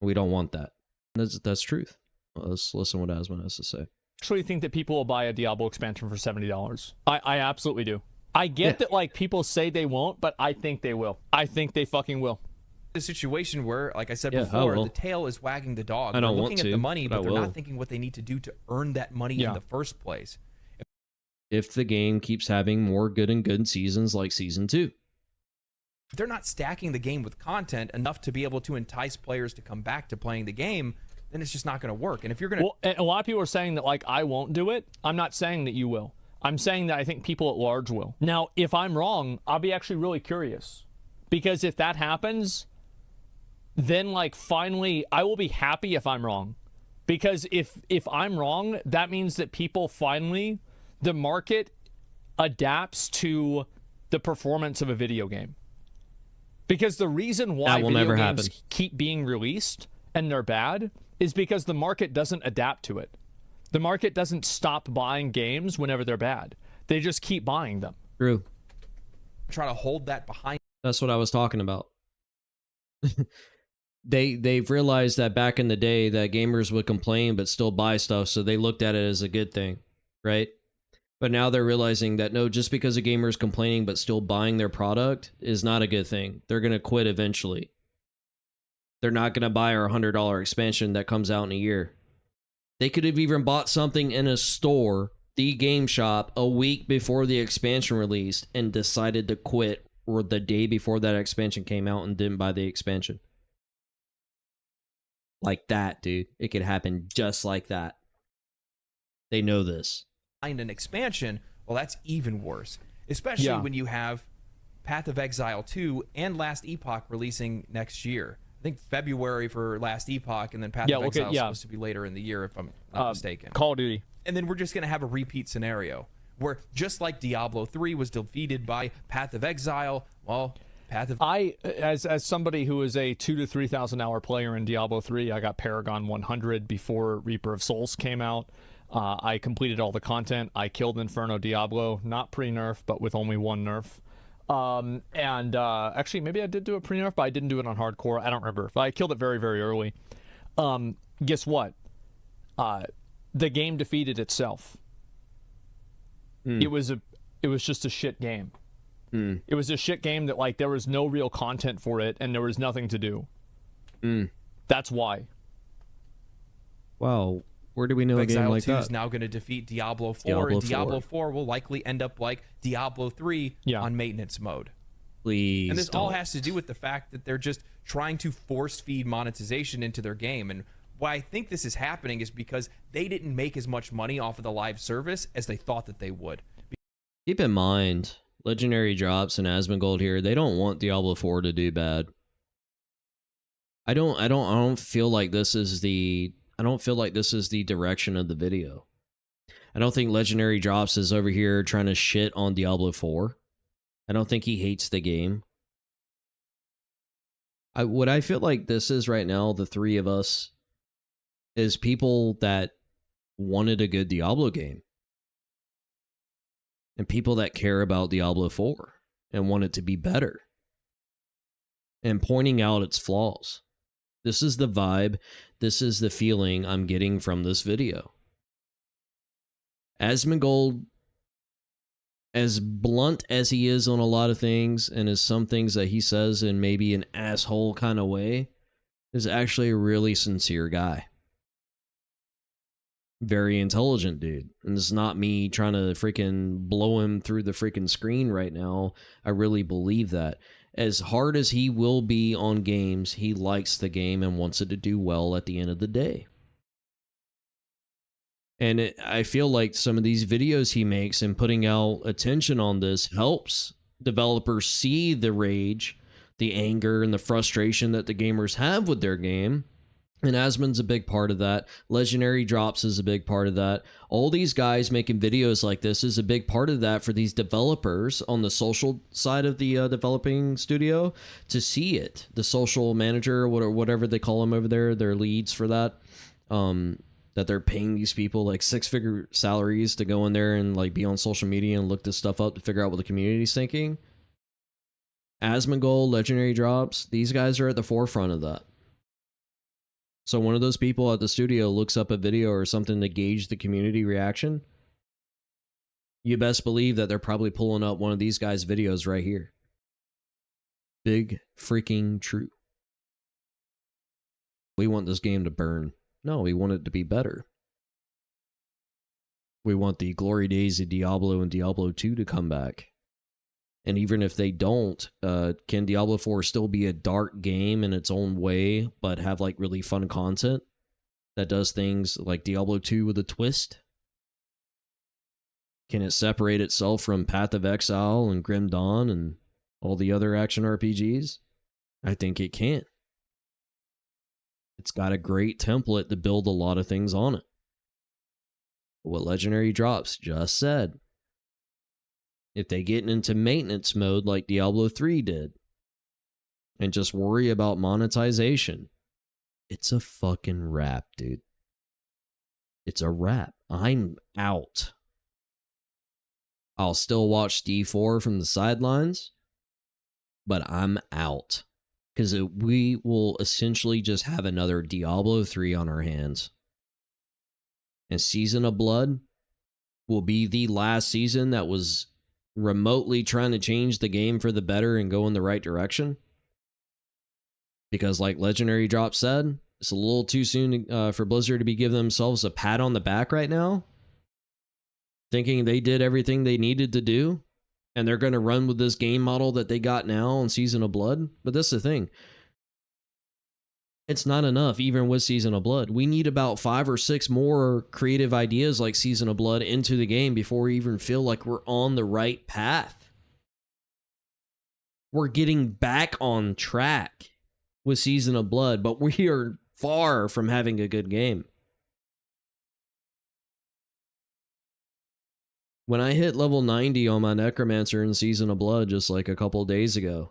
S1: We don't want that. That's truth. Well, let's listen to what Asmon has to say.
S3: I actually think that people will buy a Diablo expansion for $70. I absolutely do. I get that, like, people say they won't, but I think they will. I think they fucking will.
S2: The situation where, like I said before, the tail is wagging the dog. They're looking at the money, but they're not thinking what they need to do to earn that money in the first place.
S1: If the game keeps having more good seasons like Season 2.
S2: If they're not stacking the game with content enough to be able to entice players to come back to playing the game, then it's just not going to work. And if you're going to...
S3: Well, and a lot of people are saying that, like, I won't do it. I'm not saying that you will. I'm saying that I think people at large will. Now, if I'm wrong, I'll be actually really curious. Because if that happens... then, like, finally, I will be happy if I'm wrong. Because if I'm wrong, that means that people finally, the market adapts to the performance of a video game. Because the reason why video games keep being released and they're bad is because the market doesn't adapt to it. The market doesn't stop buying games whenever they're bad. They just keep buying them.
S1: True.
S2: Try to hold that behind.
S1: That's what I was talking about. They've realized that back in the day that gamers would complain but still buy stuff, so they looked at it as a good thing, right? But now they're realizing that no, just because a gamer is complaining but still buying their product is not a good thing. They're going to quit eventually. They're not going to buy our $100 expansion that comes out in a year. They could have even bought something in a store, the game shop, a week before the expansion released and decided to quit, or the day before that expansion came out and didn't buy the expansion. Like that, dude. It could happen just like that. They know this.
S2: Find an expansion, well, that's even worse. Especially when you have Path of Exile 2 and Last Epoch releasing next year. I think February for Last Epoch, and then Path of Exile is supposed to be later in the year, if I'm not mistaken.
S3: Call of Duty. And
S2: then we're just going to have a repeat scenario, where just like Diablo 3 was defeated by Path of Exile, well...
S3: as somebody who is a 2,000 to 3,000 hour player in Diablo 3, I got Paragon 100 before Reaper of Souls came out. I completed all the content. I killed Inferno Diablo, not pre-nerf, but with only one nerf. Actually, maybe I did do a pre-nerf, but I didn't do it on hardcore. I don't remember. But I killed it very, very early. Guess what? The game defeated itself. It was just a shit game. It was a shit game that, like, there was no real content for it and there was nothing to do. That's why.
S1: Wow. Where do we know
S2: Exile
S1: a game like
S2: 2
S1: that?
S2: is now going to defeat Diablo 4, and Diablo 4 will likely end up like Diablo 3 on maintenance mode.
S1: Please.
S2: And this all has to do with the fact that they're just trying to force feed monetization into their game. And why I think this is happening is because they didn't make as much money off of the live service as they thought that they would.
S1: Keep in mind, Legendary Drops and Asmongold here, they don't want Diablo 4 to do bad. I don't feel like this is the direction of the video. I don't think Legendary Drops is over here trying to shit on Diablo 4. I don't think he hates the game. What I feel like this is right now, the three of us, is people that wanted a good Diablo game. And people that care about Diablo 4 and want it to be better. And pointing out its flaws. This is the vibe. This is the feeling I'm getting from this video. Asmongold, as blunt as he is on a lot of things, and as some things that he says in maybe an asshole kind of way, is actually a really sincere guy. Very intelligent dude. And it's not me trying to freaking blow him through the freaking screen right now. I really believe that. As hard as he will be on games, he likes the game and wants it to do well at the end of the day. And I feel like some of these videos he makes and putting out attention on this helps developers see the rage, the anger, and the frustration that the gamers have with their game. And Asmon's a big part of that. Legendary Drops is a big part of that. All these guys making videos like this is a big part of that for these developers on the social side of the developing studio to see it. The social manager, or whatever they call them over there, their leads for that. That they're paying these people like 6-figure salaries to go in there and like be on social media and look this stuff up to figure out what the community's thinking. Asmongold, Legendary Drops, these guys are at the forefront of that. So one of those people at the studio looks up a video or something to gauge the community reaction. You best believe that they're probably pulling up one of these guys' videos right here. Big freaking true. We want this game to burn. No, we want it to be better. We want the glory days of Diablo and Diablo 2 to come back. And even if they don't, can Diablo 4 still be a dark game in its own way, but have like really fun content that does things like Diablo 2 with a twist? Can it separate itself from Path of Exile and Grim Dawn and all the other action RPGs? I think it can. It's got a great template to build a lot of things on it. What Legendary Drops just said. If they get into maintenance mode like Diablo 3 did, and just worry about monetization, it's a fucking wrap, dude. It's a wrap. I'm out. I'll still watch D4 from the sidelines, but I'm out. Because we will essentially just have another Diablo 3 on our hands. And Season of Blood will be the last season that was remotely trying to change the game for the better and go in the right direction. Because like Legendary Drop said, it's a little too soon for Blizzard to be giving themselves a pat on the back right now. Thinking they did everything they needed to do. And they're going to run with this game model that they got now on Season of Blood. But that's the thing. It's not enough, even with Season of Blood. We need about 5 or 6 more creative ideas like Season of Blood into the game before we even feel like we're on the right path. We're getting back on track with Season of Blood, but we are far from having a good game. When I hit level 90 on my Necromancer in Season of Blood just like a couple days ago,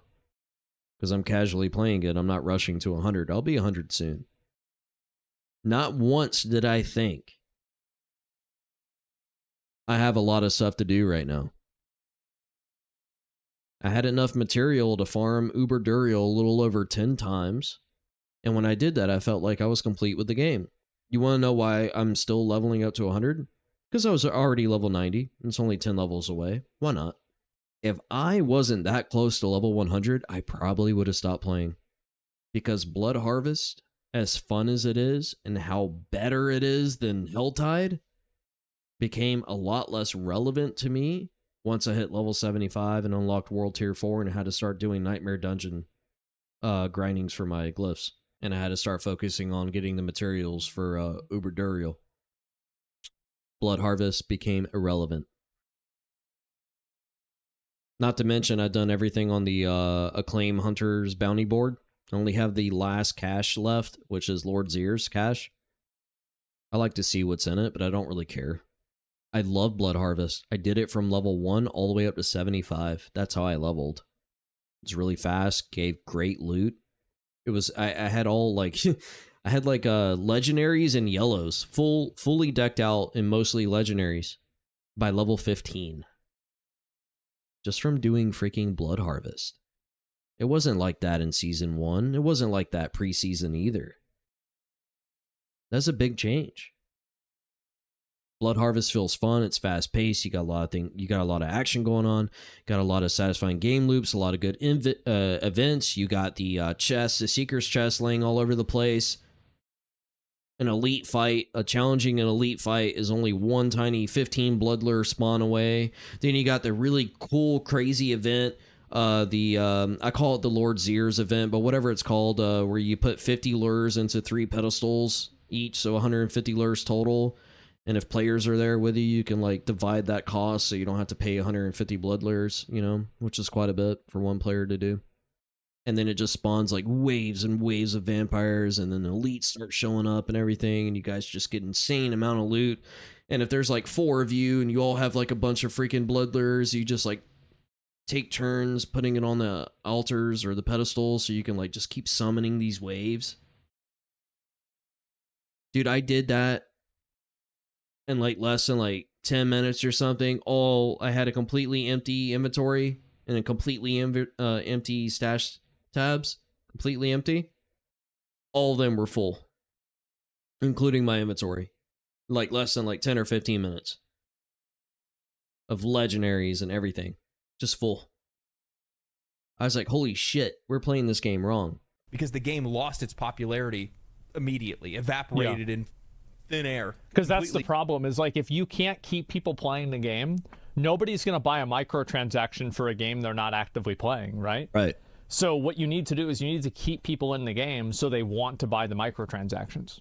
S1: because I'm casually playing it, I'm not rushing to 100. I'll be 100 soon. Not once did I think I have a lot of stuff to do right now. I had enough material to farm Uber Duriel a little over 10 times, and when I did that, I felt like I was complete with the game. You want to know why I'm still leveling up to 100? Because I was already level 90, and it's only 10 levels away. Why not? If I wasn't that close to level 100, I probably would have stopped playing. Because Blood Harvest, as fun as it is, and how better it is than Helltide, became a lot less relevant to me once I hit level 75 and unlocked World Tier 4 and had to start doing Nightmare Dungeon grindings for my glyphs. And I had to start focusing on getting the materials for Uber Duriel. Blood Harvest became irrelevant. Not to mention, I've done everything on the Acclaim Hunter's bounty board. I only have the last cache left, which is Lord Zir's cache. I like to see what's in it, but I don't really care. I love Blood Harvest. I did it from level 1 all the way up to 75. That's how I leveled. It's really fast, gave great loot. It was, I had all like... I had like legendaries and yellows, fully decked out and mostly legendaries by level 15. Just from doing freaking Blood Harvest. It wasn't like that in Season 1. It wasn't like that pre-season either. That's a big change. Blood Harvest feels fun. It's fast paced. You got a lot of action going on. Got a lot of satisfying game loops. A lot of good events. You got the chest, the Seeker's chest, laying all over the place. An elite fight, challenging an elite fight is only one tiny 15 bloodlure spawn away. Then you got the really cool, crazy event. I call it the Lord Zier's event, but whatever it's called, where you put 50 lures into 3 pedestals each, so 150 lures total. And if players are there with you, you can like divide that cost, so you don't have to pay 150 blood lures, you know, which is quite a bit for one player to do. And then it just spawns like waves and waves of vampires, and then the elites start showing up and everything, and you guys just get insane amount of loot. And if there's like 4 of you and you all have like a bunch of freaking blood lures, you just like take turns putting it on the altars or the pedestals, so you can like just keep summoning these waves. Dude, I did that in like less than like 10 minutes or something. I had a completely empty inventory and a completely empty stash tabs, completely empty. All of them were full, including my inventory. Like less than like 10 or 15 minutes of legendaries and everything, just full. I was like, holy shit, we're playing this game wrong.
S2: Because the game lost its popularity immediately, evaporated in thin air.
S3: Because that's the problem, is like, if you can't keep people playing the game, nobody's going to buy a microtransaction for a game they're not actively playing, right?
S1: Right.
S3: So what you need to do is you need to keep people in the game so they want to buy the microtransactions.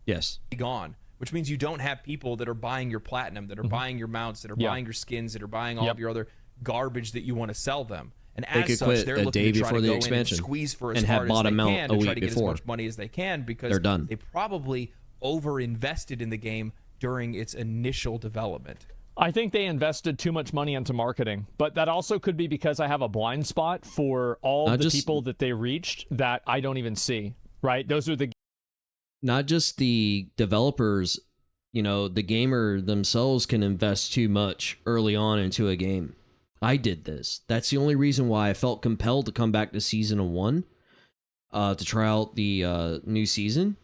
S1: Yes.
S2: Gone, which means you don't have people that are buying your platinum, that are buying your mounts, that are buying your skins, that are buying all of your other garbage that you want to sell them. And as such, they're looking to try to go in and squeeze for as hard as they can to try to get as much money as they can, because
S1: they're done.
S2: They probably over-invested in the game during its initial development.
S3: I think they invested too much money into marketing, but that also could be because I have a blind spot for all the people that they reached that I don't even see, right? Those are the...
S1: Not just the developers, you know, the gamer themselves can invest too much early on into a game. I did this. That's the only reason why I felt compelled to come back to Season 1 to try out the new season,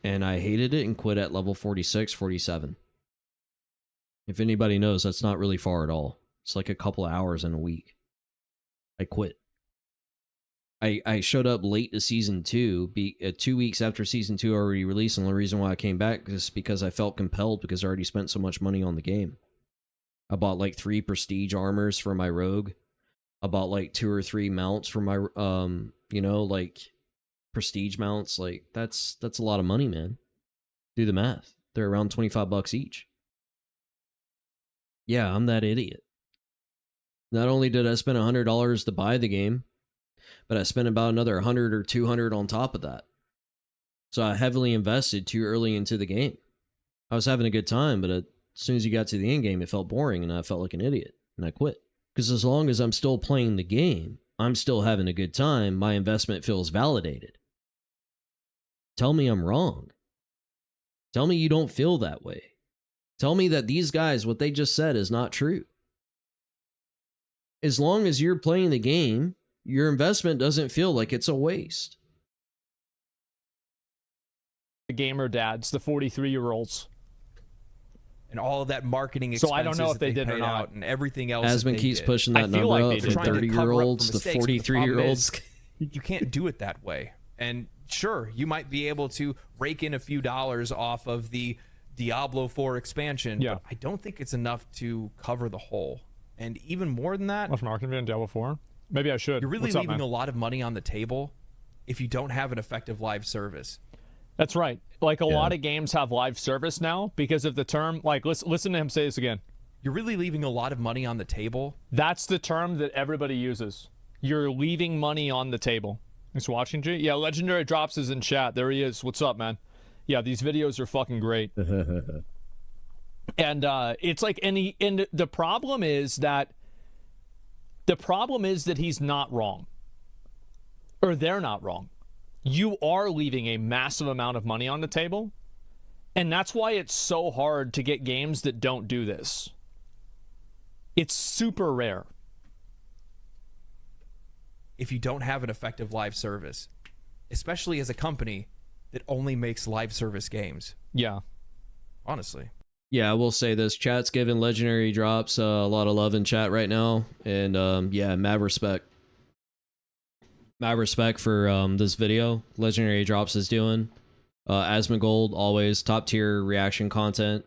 S1: and I hated it and quit at level 46, 47. If anybody knows, that's not really far at all. It's like a couple of hours in a week. I quit. I showed up late to Season 2, 2 weeks after Season 2 already released, and the reason why I came back is because I felt compelled, because I already spent so much money on the game. I bought like 3 prestige armors for my rogue. I bought like 2 or 3 mounts for my, you know, like prestige mounts. Like that's a lot of money, man. Do the math. They're around $25 each. Yeah, I'm that idiot. Not only did I spend $100 to buy the game, but I spent about another 100 or 200 on top of that. So I heavily invested too early into the game. I was having a good time, but as soon as you got to the end game, it felt boring, and I felt like an idiot, and I quit. Because as long as I'm still playing the game, I'm still having a good time, my investment feels validated. Tell me I'm wrong. Tell me you don't feel that way. Tell me that these guys, what they just said, is not true. As long as you're playing the game, your investment doesn't feel like it's a waste.
S3: The gamer dads, the 43-year-olds.
S2: And all of that marketing expenses,
S3: so I don't know if they did or not,
S2: and everything else.
S1: Asmon keeps pushing that number up for 30-year-olds, the 43-year-olds.
S2: You can't do it that way. And sure, you might be able to rake in a few dollars off of the Diablo 4 expansion, but I don't think it's enough to cover the whole. And even more than that,
S3: what's marketing in Diablo 4? Maybe I should.
S2: You're really leaving a lot of money on the table if you don't have an effective live service.
S3: That's right. Like a lot of games have live service now because of the term. Like, listen to him say this again.
S2: You're really leaving a lot of money on the table.
S3: That's the term that everybody uses. You're leaving money on the table. He's watching, G? Yeah, Legendary Drops is in chat. There he is. What's up, man? Yeah, these videos are fucking great. And it's like, and the problem is that he's not wrong. Or they're not wrong. You are leaving a massive amount of money on the table, and that's why it's so hard to get games that don't do this. It's super rare.
S2: If you don't have an effective live service, especially as a company that only makes live service games.
S3: Yeah.
S2: Honestly.
S1: Yeah, I will say this. Chat's giving legendary drops a lot of love in chat right now. And yeah, mad respect. Mad respect for this video. Legendary drops is doing. Asmongold, always top tier reaction content.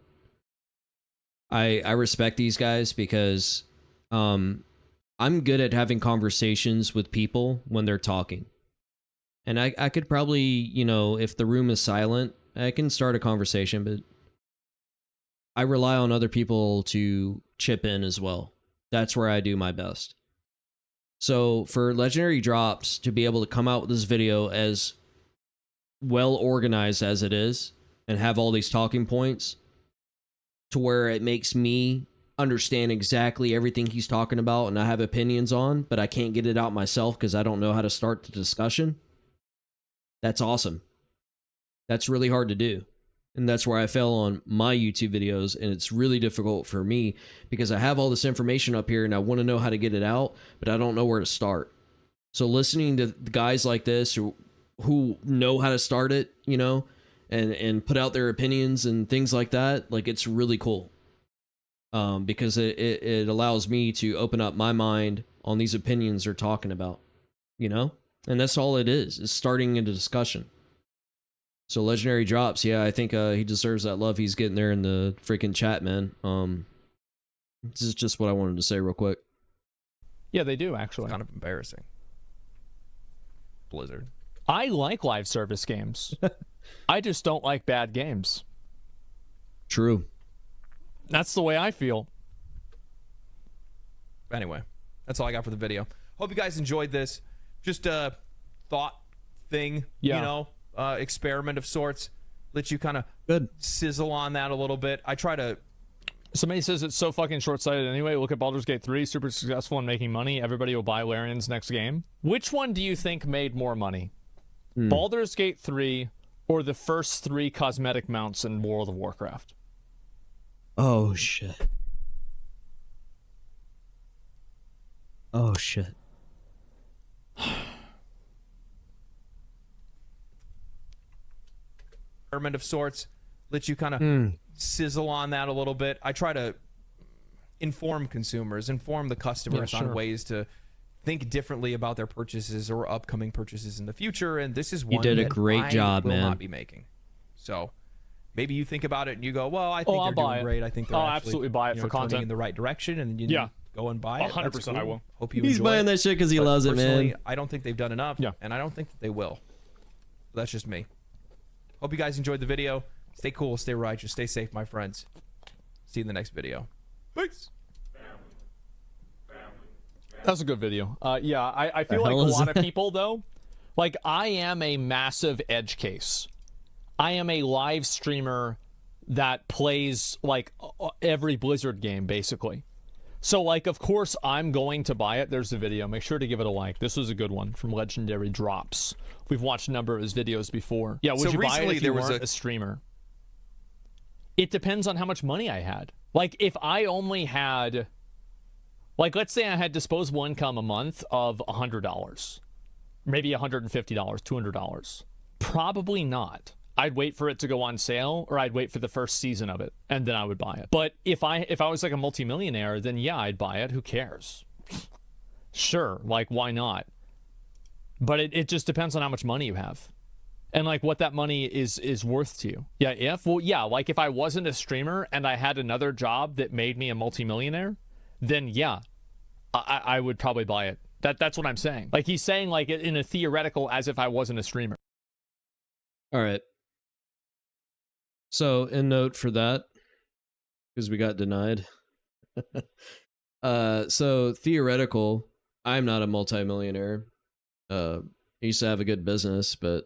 S1: I respect these guys because I'm good at having conversations with people when they're talking. And I could probably, you know, if the room is silent, I can start a conversation, but I rely on other people to chip in as well. That's where I do my best. So for legendary drops to be able to come out with this video as well organized as it is and have all these talking points to where it makes me understand exactly everything he's talking about and I have opinions on, but I can't get it out myself because I don't know how to start the discussion. That's awesome. That's really hard to do. And that's where I fail on my YouTube videos, and it's really difficult for me because I have all this information up here and I want to know how to get it out, but I don't know where to start. So listening to guys like this who know how to start it, you know, and put out their opinions and things like that, like, it's really cool. Because it allows me to open up my mind on these opinions they're talking about, you know? And that's all it is starting into discussion. So legendary drops, yeah, I think he deserves that love he's getting there in the freaking chat, man. This is just what I wanted to say real quick.
S3: Yeah, they do, actually.
S2: It's kind of embarrassing. Blizzard.
S3: I like live service games. I just don't like bad games.
S1: True.
S3: That's the way I feel.
S2: Anyway, that's all I got for the video. Hope you guys enjoyed this. Just a thought thing,
S3: yeah.
S2: You know, experiment of sorts. Let you kind of sizzle on that a little bit. I try to...
S3: Somebody says it's so fucking short-sighted anyway. Look at Baldur's Gate 3, super successful in making money. Everybody will buy Larian's next game. Which one do you think made more money? Baldur's Gate 3 or the first 3 cosmetic mounts in World of Warcraft?
S1: Oh, shit. Oh, shit.
S2: Experiment of sorts. Let you kind of sizzle on that a little bit. I try to inform consumers, inform the customers on ways to think differently about their purchases or upcoming purchases in the future. And this is one
S1: you did a
S2: that
S1: great job,
S2: will
S1: man.
S2: not be making. So maybe you think about it and you go, well, I think they're doing great. I think they're
S3: I'll absolutely buy it for content
S2: in the right direction, and you go and buy it.
S3: 100% cool. I will.
S2: Hope you
S1: He's
S2: enjoy
S1: buying that shit because he loves it, man.
S2: I don't think they've done enough, and I don't think that they will. That's just me. Hope you guys enjoyed the video. Stay cool, stay righteous, stay safe, my friends. See you in the next video. Peace.
S3: That's a good video. Yeah, I feel like a lot of people, though, like, I am a massive edge case. I am a live streamer that plays, like, every Blizzard game, basically. So, like, of course, I'm going to buy it. There's the video. Make sure to give it a like. This was a good one from Legendary Drops. We've watched a number of his videos before. Yeah, would you buy it if you weren't a streamer? It depends on how much money I had. Like, if I only had... Like, let's say I had disposable income a month of $100. Maybe $150, $200. Probably not. I'd wait for it to go on sale, or I'd wait for the first season of it, and then I would buy it. But if I was like a multimillionaire, then yeah, I'd buy it. Who cares? Sure, like, why not? But it just depends on how much money you have. And, like, what that money is worth to you. Yeah, like, if I wasn't a streamer and I had another job that made me a multimillionaire, then yeah, I would probably buy it. That's what I'm saying. Like, he's saying, like, in a theoretical, as if I wasn't a streamer.
S1: All right. So, in note for that, because we got denied. So, theoretical, I'm not a multimillionaire. I used to have a good business, but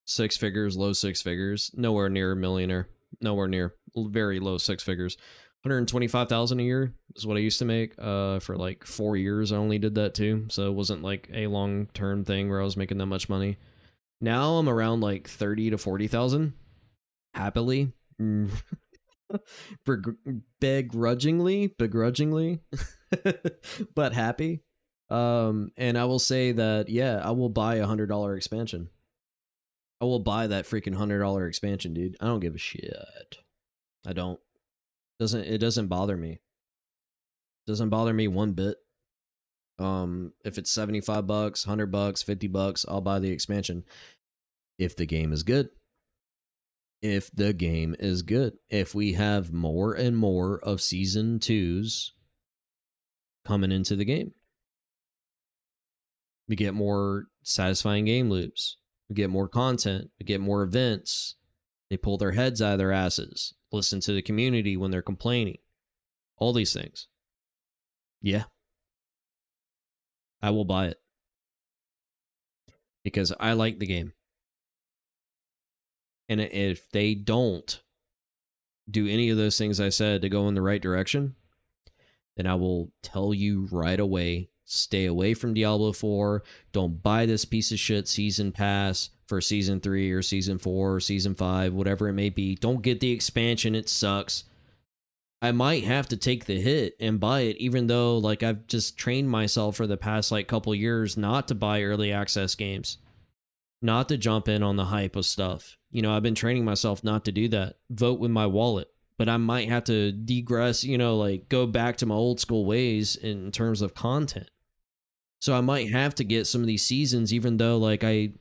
S1: 6 figures, low 6 figures, nowhere near a millionaire. Nowhere near. Very low 6 figures. 125,000 a year is what I used to make. For like 4 years, I only did that too. So it wasn't like a long-term thing where I was making that much money. Now I'm around like 30 to 40,000. Happily. Begrudgingly, but happy. And I will say that, yeah, I will buy $100 expansion. I will buy that freaking $100 expansion, dude. I don't give a shit. I don't. It doesn't bother me. It doesn't bother me one bit. If it's $75, $100, $50, I'll buy the expansion. If the game is good. If the game is good. If we have more and more of season 2s coming into the game. We get more satisfying game loops. We get more content. We get more events. They pull their heads out of their asses. Listen to the community when they're complaining. All these things. Yeah. I will buy it. Because I like the game. And if they don't do any of those things I said to go in the right direction, then I will tell you right away, stay away from Diablo 4. Don't buy this piece of shit season pass for season 3 or season 4 or season 5, whatever it may be. Don't get the expansion. It sucks. I might have to take the hit and buy it, even though like I've just trained myself for the past like couple years not to buy early access games, not to jump in on the hype of stuff. You know, I've been training myself not to do that. Vote with my wallet. But I might have to digress, you know, like go back to my old school ways in terms of content. So I might have to get some of these seasons, even though like I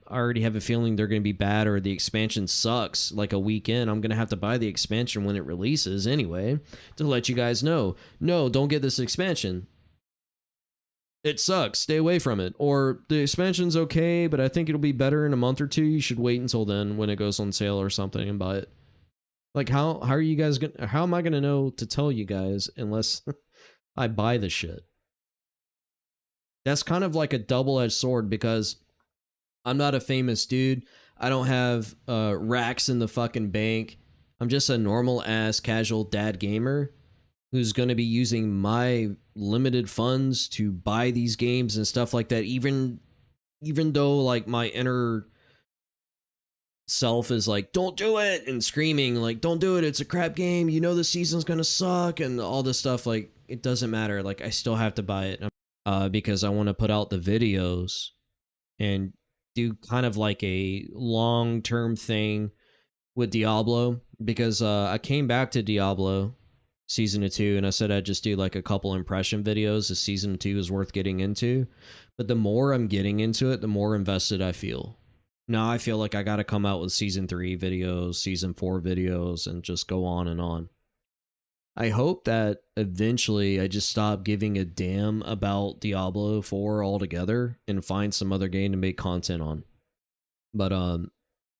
S1: already have a feeling they're going to be bad or the expansion sucks like a week in. I'm going to have to buy the expansion when it releases anyway to let you guys know. No, don't get this expansion. It sucks. Stay away from it. Or the expansion's okay, but I think it'll be better in a month or two. You should wait until then when it goes on sale or something and buy it. Like how are you guys gonna? How am I gonna know to tell you guys unless I buy the shit? That's kind of like a double-edged sword because I'm not a famous dude. I don't have racks in the fucking bank. I'm just a normal ass casual dad gamer who's going to be using my limited funds to buy these games and stuff like that, even though like my inner self is like, don't do it, and screaming like, don't do it, it's a crap game, you know the season's gonna suck, and all this stuff. Like, it doesn't matter. Like, I still have to buy it because I want to put out the videos and do kind of like a long-term thing with Diablo, because I came back to Diablo Season 2 and I said I'd just do like a couple impression videos as Season 2 is worth getting into. But the more I'm getting into it, the more invested I feel. Now I feel like I got to come out with Season 3 videos, Season 4 videos, and just go on and on. I hope that eventually I just stop giving a damn about Diablo 4 altogether and find some other game to make content on. But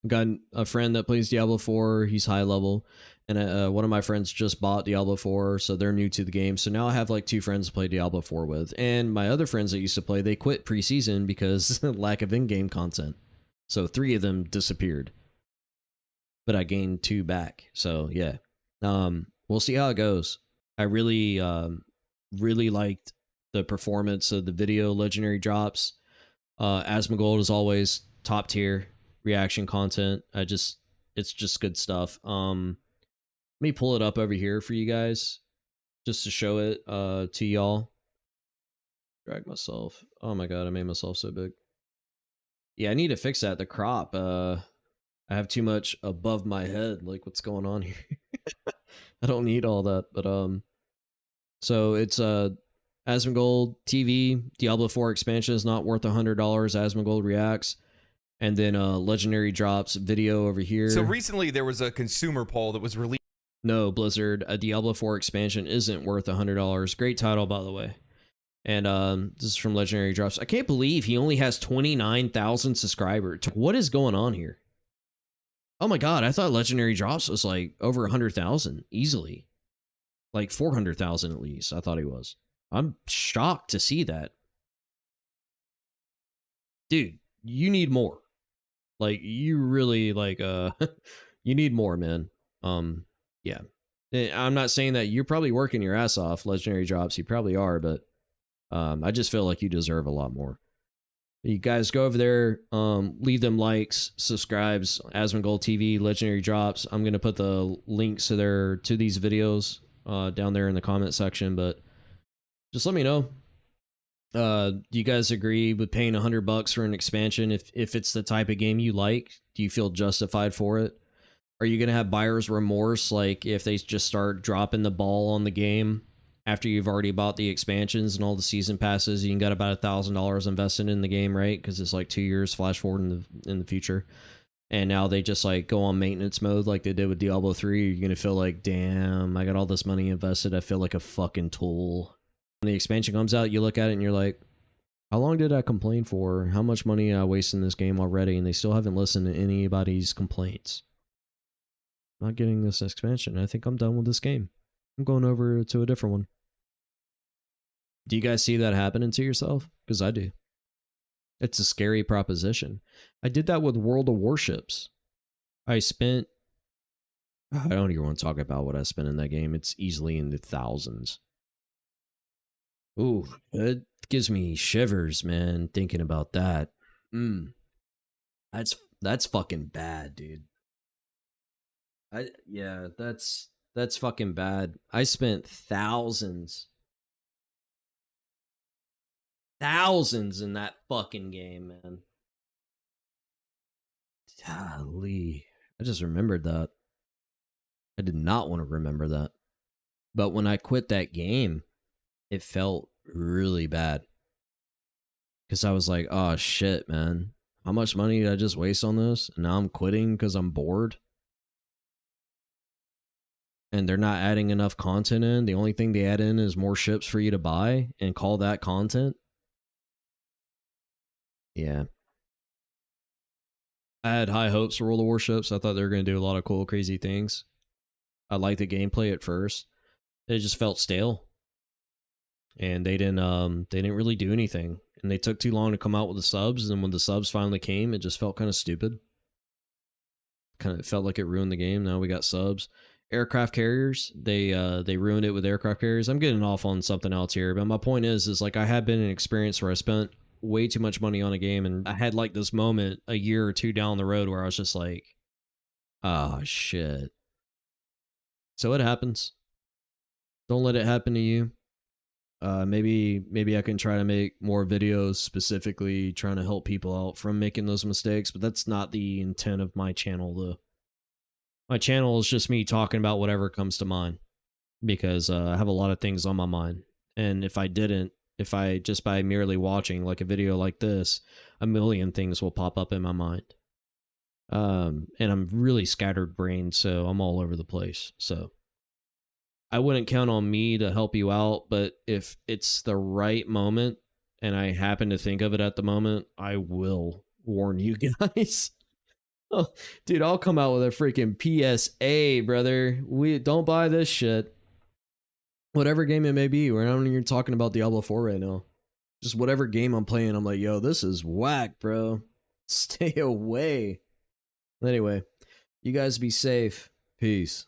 S1: got a friend that plays Diablo 4. He's high level, and one of my friends just bought Diablo 4, so they're new to the game. So now I have like 2 friends to play Diablo 4 with, and my other friends that used to play, they quit preseason because lack of in-game content. So 3 of them disappeared, but I gained 2 back. So yeah, we'll see how it goes. I really liked the performance of the video legendary drops. Asmongold is always top tier reaction content. It's just good stuff. Let me pull it up over here for you guys just to show it to y'all. Drag myself. Oh my god, I made myself so big. Yeah, I need to fix that. The crop. I have too much above my head. Like, what's going on here? I don't need all that. But so it's Asmongold TV Diablo 4 expansion is not worth $100. Asmongold reacts. And then legendary drops video over here.
S2: So recently there was a consumer poll that was released.
S1: No, Blizzard, a Diablo 4 expansion isn't worth $100. Great title, by the way. And this is from Legendary Drops. I can't believe he only has 29,000 subscribers. What is going on here? Oh my god, I thought Legendary Drops was like over 100,000 easily. Like 400,000 at least, I thought he was. I'm shocked to see that. Dude, you need more. Like, you really, like, you need more, man. Yeah. I'm not saying that you're probably working your ass off, Legendary Drops. You probably are, but I just feel like you deserve a lot more. You guys go over there, leave them likes, subscribes, Asmongold TV, Legendary Drops. I'm going to put the links to these videos down there in the comment section, but just let me know. Do you guys agree with paying $100 for an expansion if it's the type of game you like? Do you feel justified for it? Are you gonna have buyer's remorse, like if they just start dropping the ball on the game after you've already bought the expansions and all the season passes? You can get about $1,000 invested in the game, right? Because it's like 2 years flash forward in the future, and now they just like go on maintenance mode like they did with Diablo 3. You're gonna feel like, damn, I got all this money invested. I feel like a fucking tool. When the expansion comes out, you look at it and you're like, how long did I complain for? How much money I waste in this game already? And they still haven't listened to anybody's complaints. Not getting this expansion. I think I'm done with this game. I'm going over to a different one. Do you guys see that happening to yourself? Because I do. It's a scary proposition. I did that with World of Warships. I don't even want to talk about what I spent in that game. It's easily in the thousands. Ooh, it gives me shivers, man, thinking about that. That's fucking bad, dude. Yeah, that's fucking bad. I spent thousands in that fucking game, man. Golly, I just remembered that. I did not want to remember that. But when I quit that game, it felt really bad. Because I was like, oh shit, man. How much money did I just waste on this? And now I'm quitting because I'm bored. And they're not adding enough content in. The only thing they add in is more ships for you to buy and call that content. Yeah. I had high hopes for World of Warships. I thought they were going to do a lot of cool, crazy things. I liked the gameplay at first. It just felt stale. And they didn't really do anything. And they took too long to come out with the subs. And when the subs finally came, it just felt kind of stupid. It felt like it ruined the game. Now we got subs. Aircraft carriers, they ruined it with aircraft carriers. I'm getting off on something else here, but my point is like I had been an experience where I spent way too much money on a game, and I had like this moment a year or two down the road where I was just like, oh shit. So it happens. Don't let it happen to you. Maybe I can try to make more videos specifically trying to help people out from making those mistakes, but that's not the intent of my channel though. My channel is just me talking about whatever comes to mind, because I have a lot of things on my mind. And if I just by merely watching like a video like this, a million things will pop up in my mind. And I'm really scattered brained, so I'm all over the place. So I wouldn't count on me to help you out, but if it's the right moment and I happen to think of it at the moment, I will warn you guys. Oh, dude, I'll come out with a freaking PSA, brother. We don't buy this shit. Whatever game it may be. We're not even talking about Diablo 4 right now. Just whatever game I'm playing, I'm like, yo, this is whack, bro. Stay away. Anyway, you guys be safe. Peace.